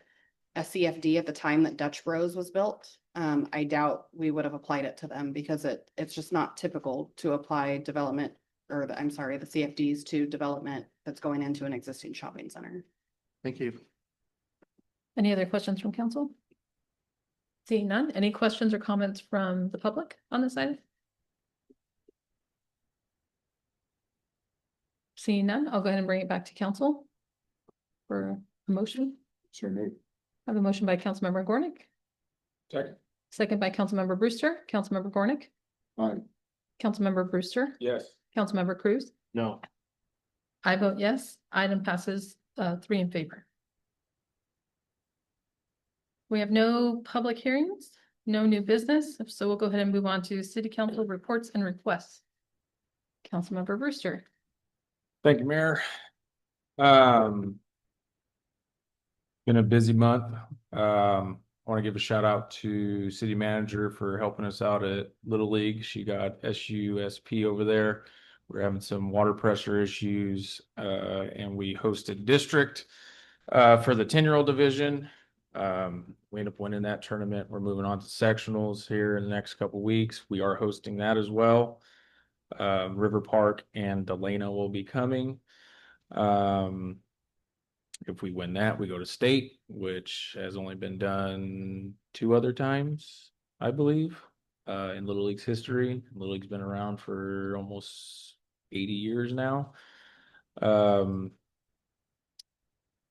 a CFD at the time that Dutch Bros was built. I doubt we would have applied it to them because it's just not typical to apply development or the CFDs to development that's going into an existing shopping center. Thank you. Any other questions from council? Seeing none, any questions or comments from the public on this item? Seeing none, I'll go ahead and bring it back to council for a motion. Sure, Nate. I have a motion by Councilmember Gornick, Second. second by Councilmember Brewster. Councilmember Gornick, Aye. Councilmember Brewster, Yes. Councilmember Cruz. No. I vote yes. Item passes 3 in favor. We have no public hearings, no new business, so we'll go ahead and move on to city council reports and requests. Councilmember Brewster. Thank you, Mayor. Been a busy month. I want to give a shout out to city manager for helping us out at Little League. She got SUSP over there. We're having some water pressure issues, and we hosted district for the 10-year-old division. We ended up winning that tournament. We're moving on to sectionals here in the next couple weeks. We are hosting that as well. River Park and Delano will be coming. If we win that, we go to state, which has only been done 2 other times, I believe, in Little League's history. Little League's been around for almost 80 years now.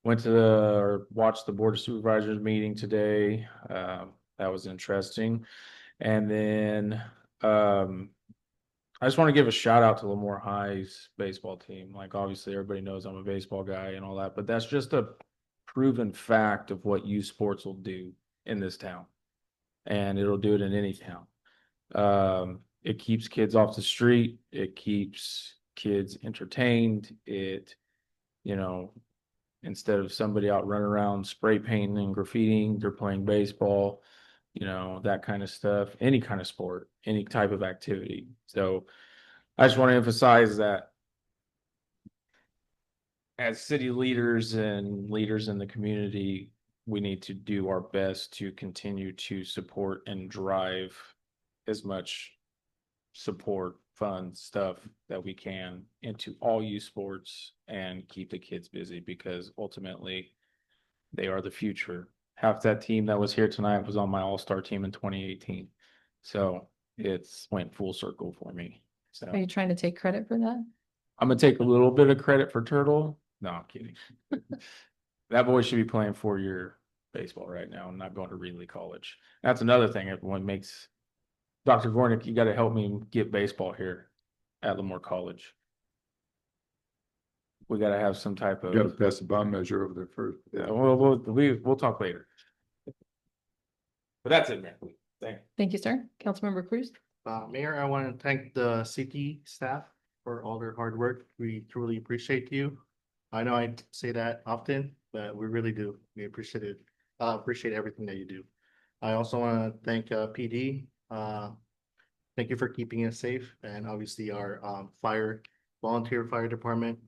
Went to or watched the Board of Supervisors meeting today. That was interesting. And then I just want to give a shout out to Lemoore High's baseball team. Like, obviously, everybody knows I'm a baseball guy and all that, but that's just a proven fact of what youth sports will do in this town. And it'll do it in any town. It keeps kids off the street. It keeps kids entertained. It, instead of somebody out running around spray painting and graffitiing, they're playing baseball, that kind of stuff, any kind of sport, any type of activity. So I just want to emphasize that as city leaders and leaders in the community, we need to do our best to continue to support and drive as much support, fun stuff that we can into all youth sports and keep the kids busy, because ultimately they are the future. Half that team that was here tonight was on my all-star team in 2018. So it's went full circle for me. So Are you trying to take credit for that? I'm gonna take a little bit of credit for Turtle. No, I'm kidding. That boy should be playing 4-year baseball right now and not going to Reedley College. That's another thing everyone makes. Dr. Gornick, you got to help me get baseball here at Lemoore College. We got to have some type of. Got to pass the bond measure over there first. Yeah, we'll talk later. But that's it, man. Thank you, sir. Councilmember Cruz. Mayor, I want to thank the city staff for all their hard work. We truly appreciate you. I know I say that often, but we really do. We appreciate it. Appreciate everything that you do. I also want to thank PD. Thank you for keeping us safe, and obviously our volunteer fire department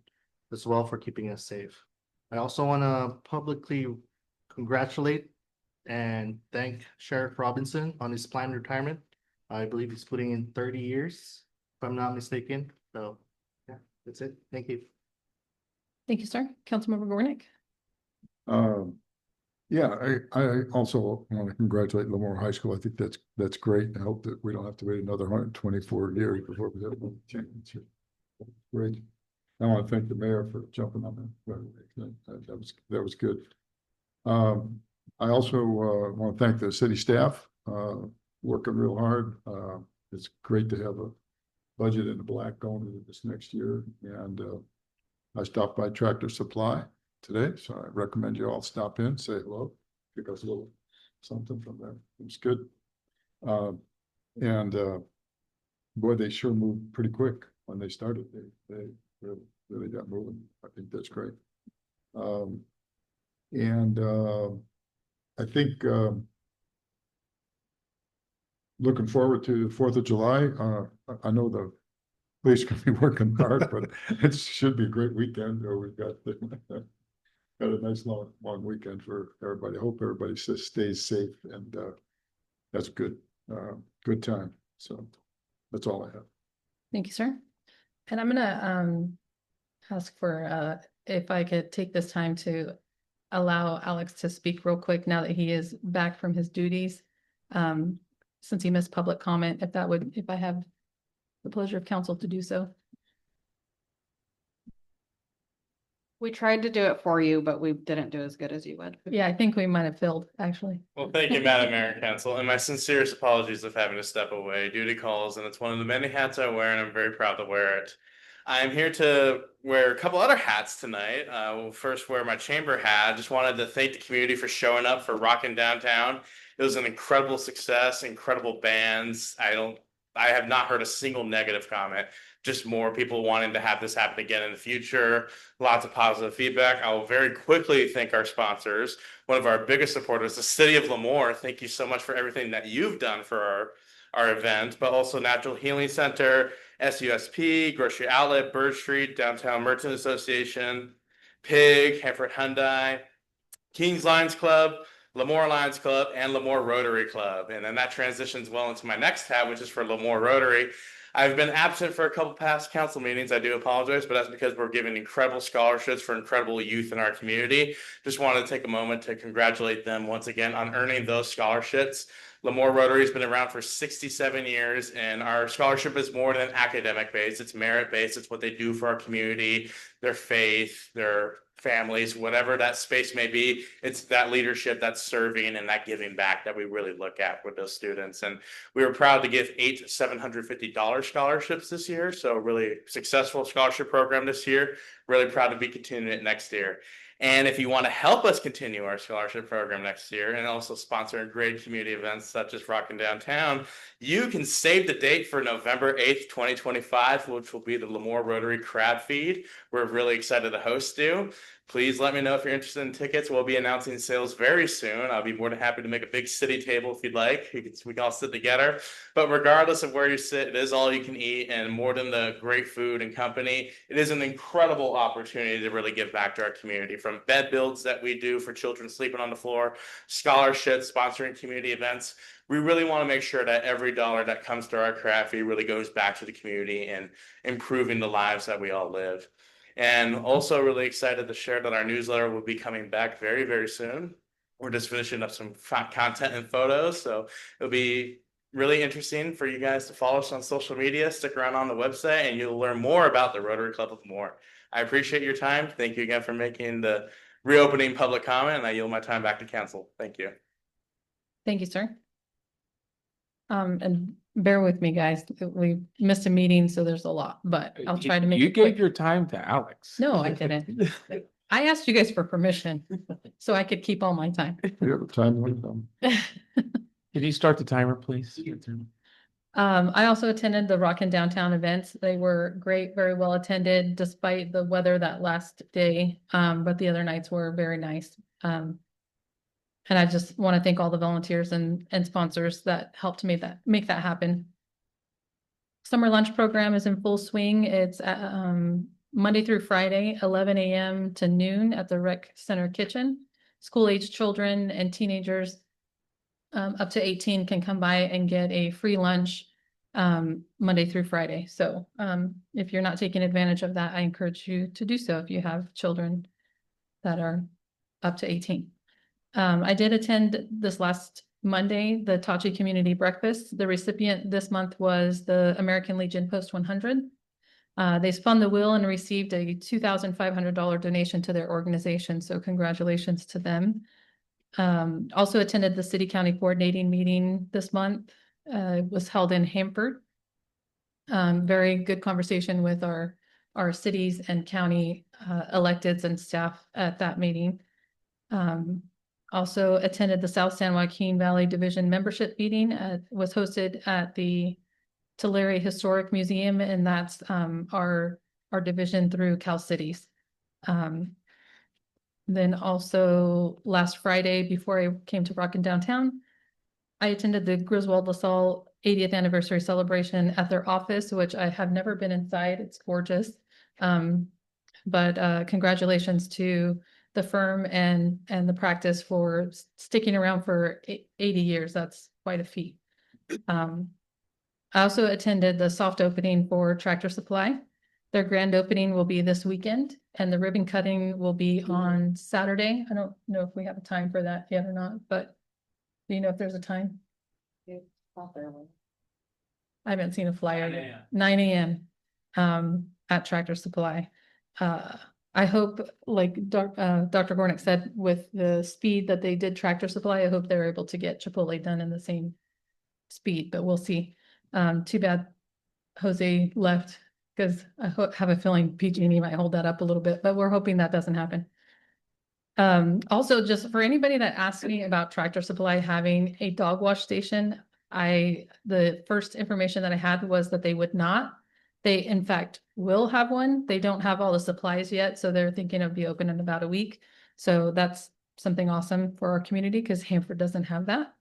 as well for keeping us safe. I also want to publicly congratulate and thank Sheriff Robinson on his planned retirement. I believe he's putting in 30 years, if I'm not mistaken. So, yeah, that's it. Thank you. Thank you, sir. Councilmember Gornick. Yeah, I also want to congratulate Lemoore High School. I think that's great. I hope that we don't have to wait another 124 years before we have a championship. Great. I want to thank the mayor for jumping on that. That was good. I also want to thank the city staff, working real hard. It's great to have a budget in the black going into this next year. And I stopped by Tractor Supply today, so I recommend you all stop in, say hello, pick us a little something from there. It was good. Boy, they sure moved pretty quick when they started. They really got moving. I think that's great. I think looking forward to the 4th of July. I know the police can be working hard, but it should be a great weekend. We've got a nice long weekend for everybody. I hope everybody stays safe, and that's good. Good time. So that's all I have. Thank you, sir. And I'm gonna ask for if I could take this time to allow Alex to speak real quick now that he is back from his duties. Since he missed public comment, if I have the pleasure of council to do so. We tried to do it for you, but we didn't do as good as you would. Yeah, I think we might have failed, actually. Well, thank you, Madam Mayor and Council, and my sincerest apologies of having to step away. Duty calls, and it's one of the many hats I wear, and I'm very proud to wear it. I'm here to wear a couple other hats tonight. We'll first wear my chamber hat. I just wanted to thank the community for showing up for Rockin' Downtown. It was an incredible success, incredible bands. I have not heard a single negative comment. Just more people wanting to have this happen again in the future. Lots of positive feedback. I will very quickly thank our sponsors. One of our biggest supporters, the City of Lemoore. Thank you so much for everything that you've done for our event, but also Natural Healing Center, SUSP, Grocery Outlet, Bird Street, Downtown Merchant Association, PIG, Hanford Hyundai, Kings Lions Club, Lemoore Lions Club, and Lemoore Rotary Club. And then that transitions well into my next tab, which is for Lemoore Rotary. I've been absent for a couple past council meetings. I do apologize, but that's because we're giving incredible scholarships for incredible youth in our community. Just wanted to take a moment to congratulate them once again on earning those scholarships. Lemoore Rotary has been around for 67 years, and our scholarship is more than academic based. It's merit based. It's what they do for our community, their faith, their families, whatever that space may be. It's that leadership, that serving, and that giving back that we really look at with those students. And we were proud to give 8 $750 scholarships this year. So really successful scholarship program this year. Really proud to be continuing it next year. And if you want to help us continue our scholarship program next year and also sponsor great community events such as Rockin' Downtown, you can save the date for November 8th, 2025, which will be the Lemoore Rotary Crab Feed. We're really excited to host you. Please let me know if you're interested in tickets. We'll be announcing sales very soon. I'll be more than happy to make a big city table if you'd like. We can all sit together. But regardless of where you sit, it is all you can eat. And more than the great food and company, it is an incredible opportunity to really give back to our community. From bed builds that we do for children sleeping on the floor, scholarships, sponsoring community events. We really want to make sure that every dollar that comes to our craft fee really goes back to the community and improving the lives that we all live. And also really excited to share that our newsletter will be coming back very, very soon. We're just finishing up some content and photos, so it'll be really interesting for you guys to follow us on social media. Stick around on the website and you'll learn more about the Rotary Club of Lemoore. I appreciate your time. Thank you again for making the reopening public comment, and I yield my time back to council. Thank you. Thank you, sir. And bear with me, guys. We missed a meeting, so there's a lot, but I'll try to make You it quick. gave your time to Alex. No, I didn't. I asked you guys for permission so I could keep all my time. You have a time limit on? Can you start the timer, please? I also attended the Rockin' Downtown events. They were great, very well attended despite the weather that last day. But the other nights were very nice. And I just want to thank all the volunteers and sponsors that helped make that happen. Summer lunch program is in full swing. It's Monday through Friday, 11 a.m. to noon at the Rec Center kitchen. School-age children and teenagers up to 18 can come by and get a free lunch Monday through Friday. So if you're not taking advantage of that, I encourage you to do so if you have children that are up to 18. I did attend this last Monday, the Tachi Community Breakfast. The recipient this month was the American Legion Post 100. They spun the wheel and received a $2,500 donation to their organization. So congratulations to them. Also attended the city county coordinating meeting this month. It was held in Hanford. Very good conversation with our cities and county electeds and staff at that meeting. Also attended the South San Joaquin Valley Division membership meeting. Was hosted at the Tulare Historic Museum, and that's our division through Cal Cities. Then also last Friday, before I came to Rockin' Downtown, I attended the Griswold LaSalle 80th anniversary celebration at their office, which I have never been inside. It's gorgeous. But congratulations to the firm and the practice for sticking around for 80 years. That's quite a feat. I also attended the soft opening for Tractor Supply. Their grand opening will be this weekend, and the ribbon cutting will be on Saturday. I don't know if we have a time for that yet or not, but do you know if there's a time? I haven't seen a flyer. 9 a.m. At Tractor Supply. I hope, like Dr. Gornick said, with the speed that they did Tractor Supply, I hope they're able to get Chipotle done in the same speed, but we'll see. Too bad Jose left, because I have a feeling PG&E might hold that up a little bit, but we're hoping that doesn't happen. Also, just for anybody that asked me about Tractor Supply having a dog wash station, the first information that I had was that they would not. They, in fact, will have one. They don't have all the supplies yet, so they're thinking of be open in about a week. So that's something awesome for our community, because Hanford doesn't have that.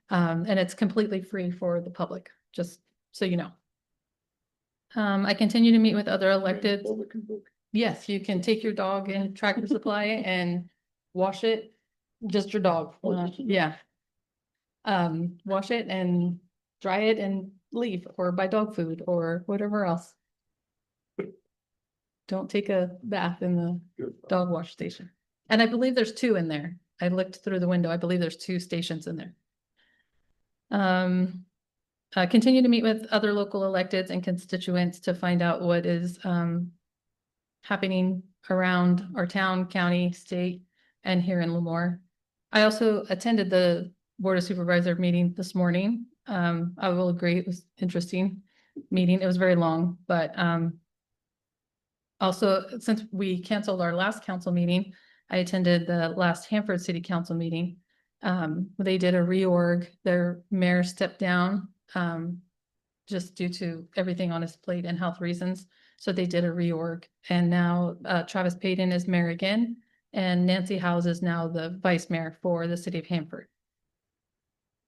And it's completely free for the public, just so you know. I continue to meet with other elected. Yes, you can take your dog in Tractor Supply and wash it, just your dog. Yeah. Wash it and dry it and leave, or buy dog food or whatever else. Don't take a bath in the dog wash station. And I believe there's 2 in there. I looked through the window. I believe there's 2 stations in there. Continue to meet with other local electeds and constituents to find out what is happening around our town, county, state, and here in Lemoore. I also attended the Board of Supervisor meeting this morning. I will agree, it was interesting meeting. It was very long, but also, since we canceled our last council meeting, I attended the last Hanford City Council meeting. They did a reorg. Their mayor stepped down just due to everything on his plate and health reasons. So they did a reorg, and now Travis Payton is mayor again, and Nancy Howes is now the vice mayor for the city of Hanford.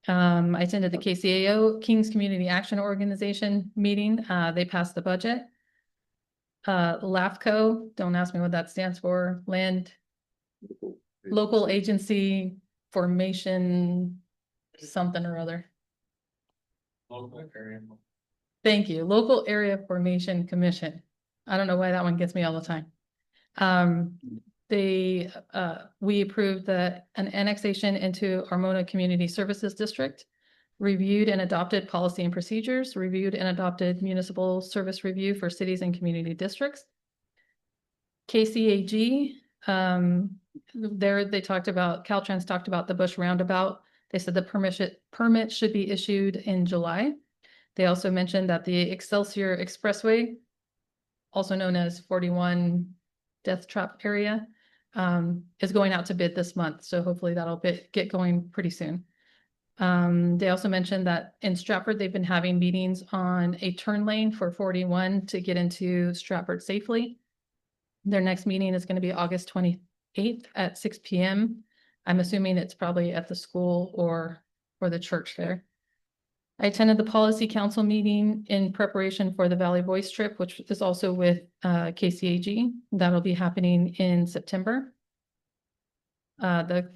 I attended the KCAO, Kings Community Action Organization meeting. They passed the budget. LAFCO, don't ask me what that stands for, Local Agency Formation, something or other. Thank you. Local Area Formation Commission. I don't know why that one gets me all the time. We approved an annexation into Armona Community Services District, reviewed and adopted policy and procedures, reviewed and adopted municipal service review for cities and community districts. KCAG, they talked about, Caltrans talked about the Bush Roundabout. They said the permit should be issued in July. They also mentioned that the Excelsior Expressway, also known as 41 Death Trap area, is going out to bid this month. So hopefully that'll get going pretty soon. They also mentioned that in Stratford, they've been having meetings on a turn lane for 41 to get into Stratford safely. Their next meeting is going to be August 28th at 6 p.m. I'm assuming it's probably at the school or the church there. I attended the policy council meeting in preparation for the Valley Voice trip, which is also with KCAG. That'll be happening in September. The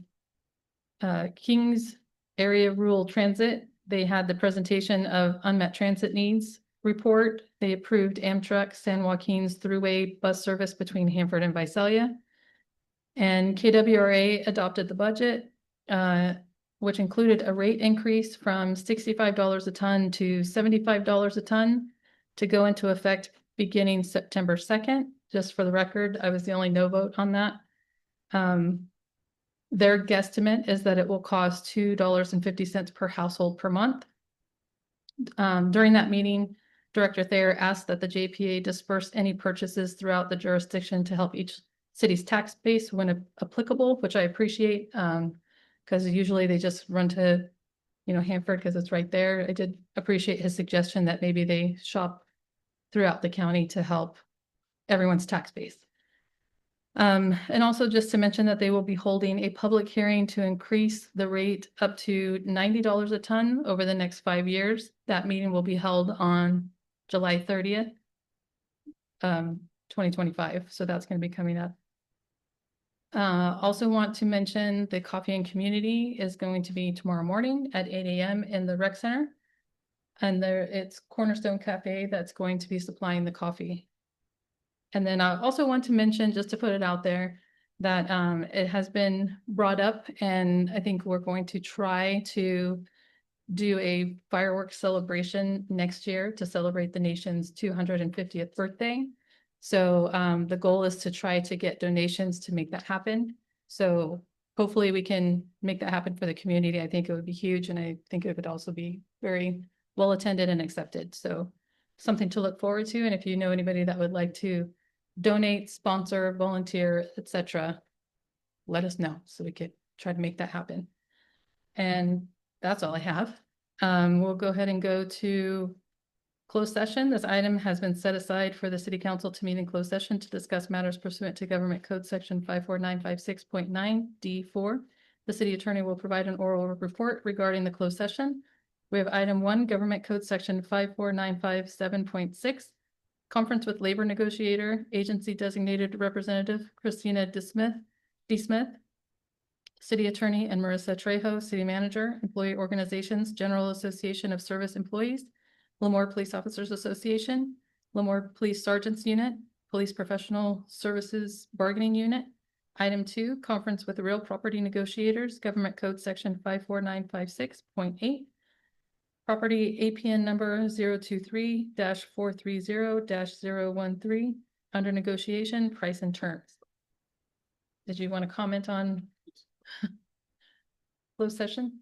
Kings Area Rural Transit, they had the presentation of unmet transit needs report. They approved Amtrak San Joaquin's throughway bus service between Hanford and Visalia. And KWRA adopted the budget, which included a rate increase from $65 a ton to $75 a ton to go into effect beginning September 2nd. Just for the record, I was the only no vote on that. Their guesstimate is that it will cost $2.50 per household per month. During that meeting, Director Thayer asked that the JPA disperse any purchases throughout the jurisdiction to help each city's tax base when applicable, which I appreciate, because usually they just run to, Hanford because it's right there. I did appreciate his suggestion that maybe they shop throughout the county to help everyone's tax base. And also just to mention that they will be holding a public hearing to increase the rate up to $90 a ton over the next 5 years. That meeting will be held on July 30th, 2025. So that's going to be coming up. Also want to mention the Coffee and Community is going to be tomorrow morning at 8 a.m. in the rec center. And it's Cornerstone Cafe that's going to be supplying the coffee. And then I also want to mention, just to put it out there, that it has been brought up, and I think we're going to try to do a fireworks celebration next year to celebrate the nation's 250th birthday. So the goal is to try to get donations to make that happen. So hopefully we can make that happen for the community. I think it would be huge, and I think it would also be very well attended and accepted. So something to look forward to. And if you know anybody that would like to donate, sponsor, volunteer, etc., let us know so we could try to make that happen. And that's all I have. We'll go ahead and go to closed session. This item has been set aside for the City Council to meet in closed session to discuss matters pursuant to Government Code Section 54956.9 D4. The city attorney will provide an oral report regarding the closed session. We have item 1, Government Code Section 54957.6. Conference with labor negotiator, agency designated representative Christina D. Smith, city attorney, and Marissa Trejo, city manager, employee organizations, General Association of Service Employees, Lemoore Police Officers Association, Lemoore Police Sergeants Unit, Police Professional Services Bargaining Unit. Item 2, conference with real property negotiators, Government Code Section 54956.8. Property APN number 023-430-013 under negotiation, price and terms. Did you want to comment on closed session?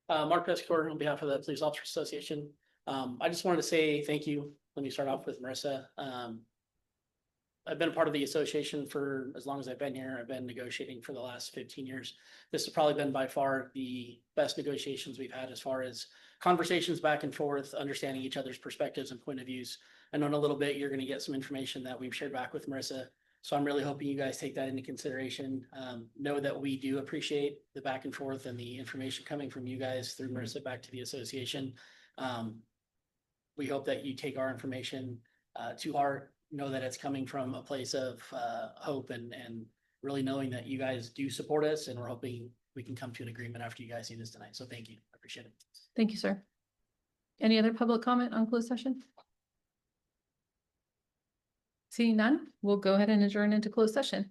Mark Pescor on behalf of the Police Officers Association. I just wanted to say thank you. Let me start off with Marissa. I've been a part of the association for as long as I've been here. I've been negotiating for the last 15 years. This has probably been by far the best negotiations we've had as far as conversations back and forth, understanding each other's perspectives and point of views. I know in a little bit you're going to get some information that we've shared back with Marissa. So I'm really hoping you guys take that into consideration. Know that we do appreciate the back and forth and the information coming from you guys through Marissa back to the association. We hope that you take our information to heart. Know that it's coming from a place of hope and really knowing that you guys do support us, and we're hoping we can come to an agreement after you guys see this tonight. So thank you. I appreciate it. Thank you, sir. Any other public comment on closed session? Seeing none, we'll go ahead and adjourn into closed session.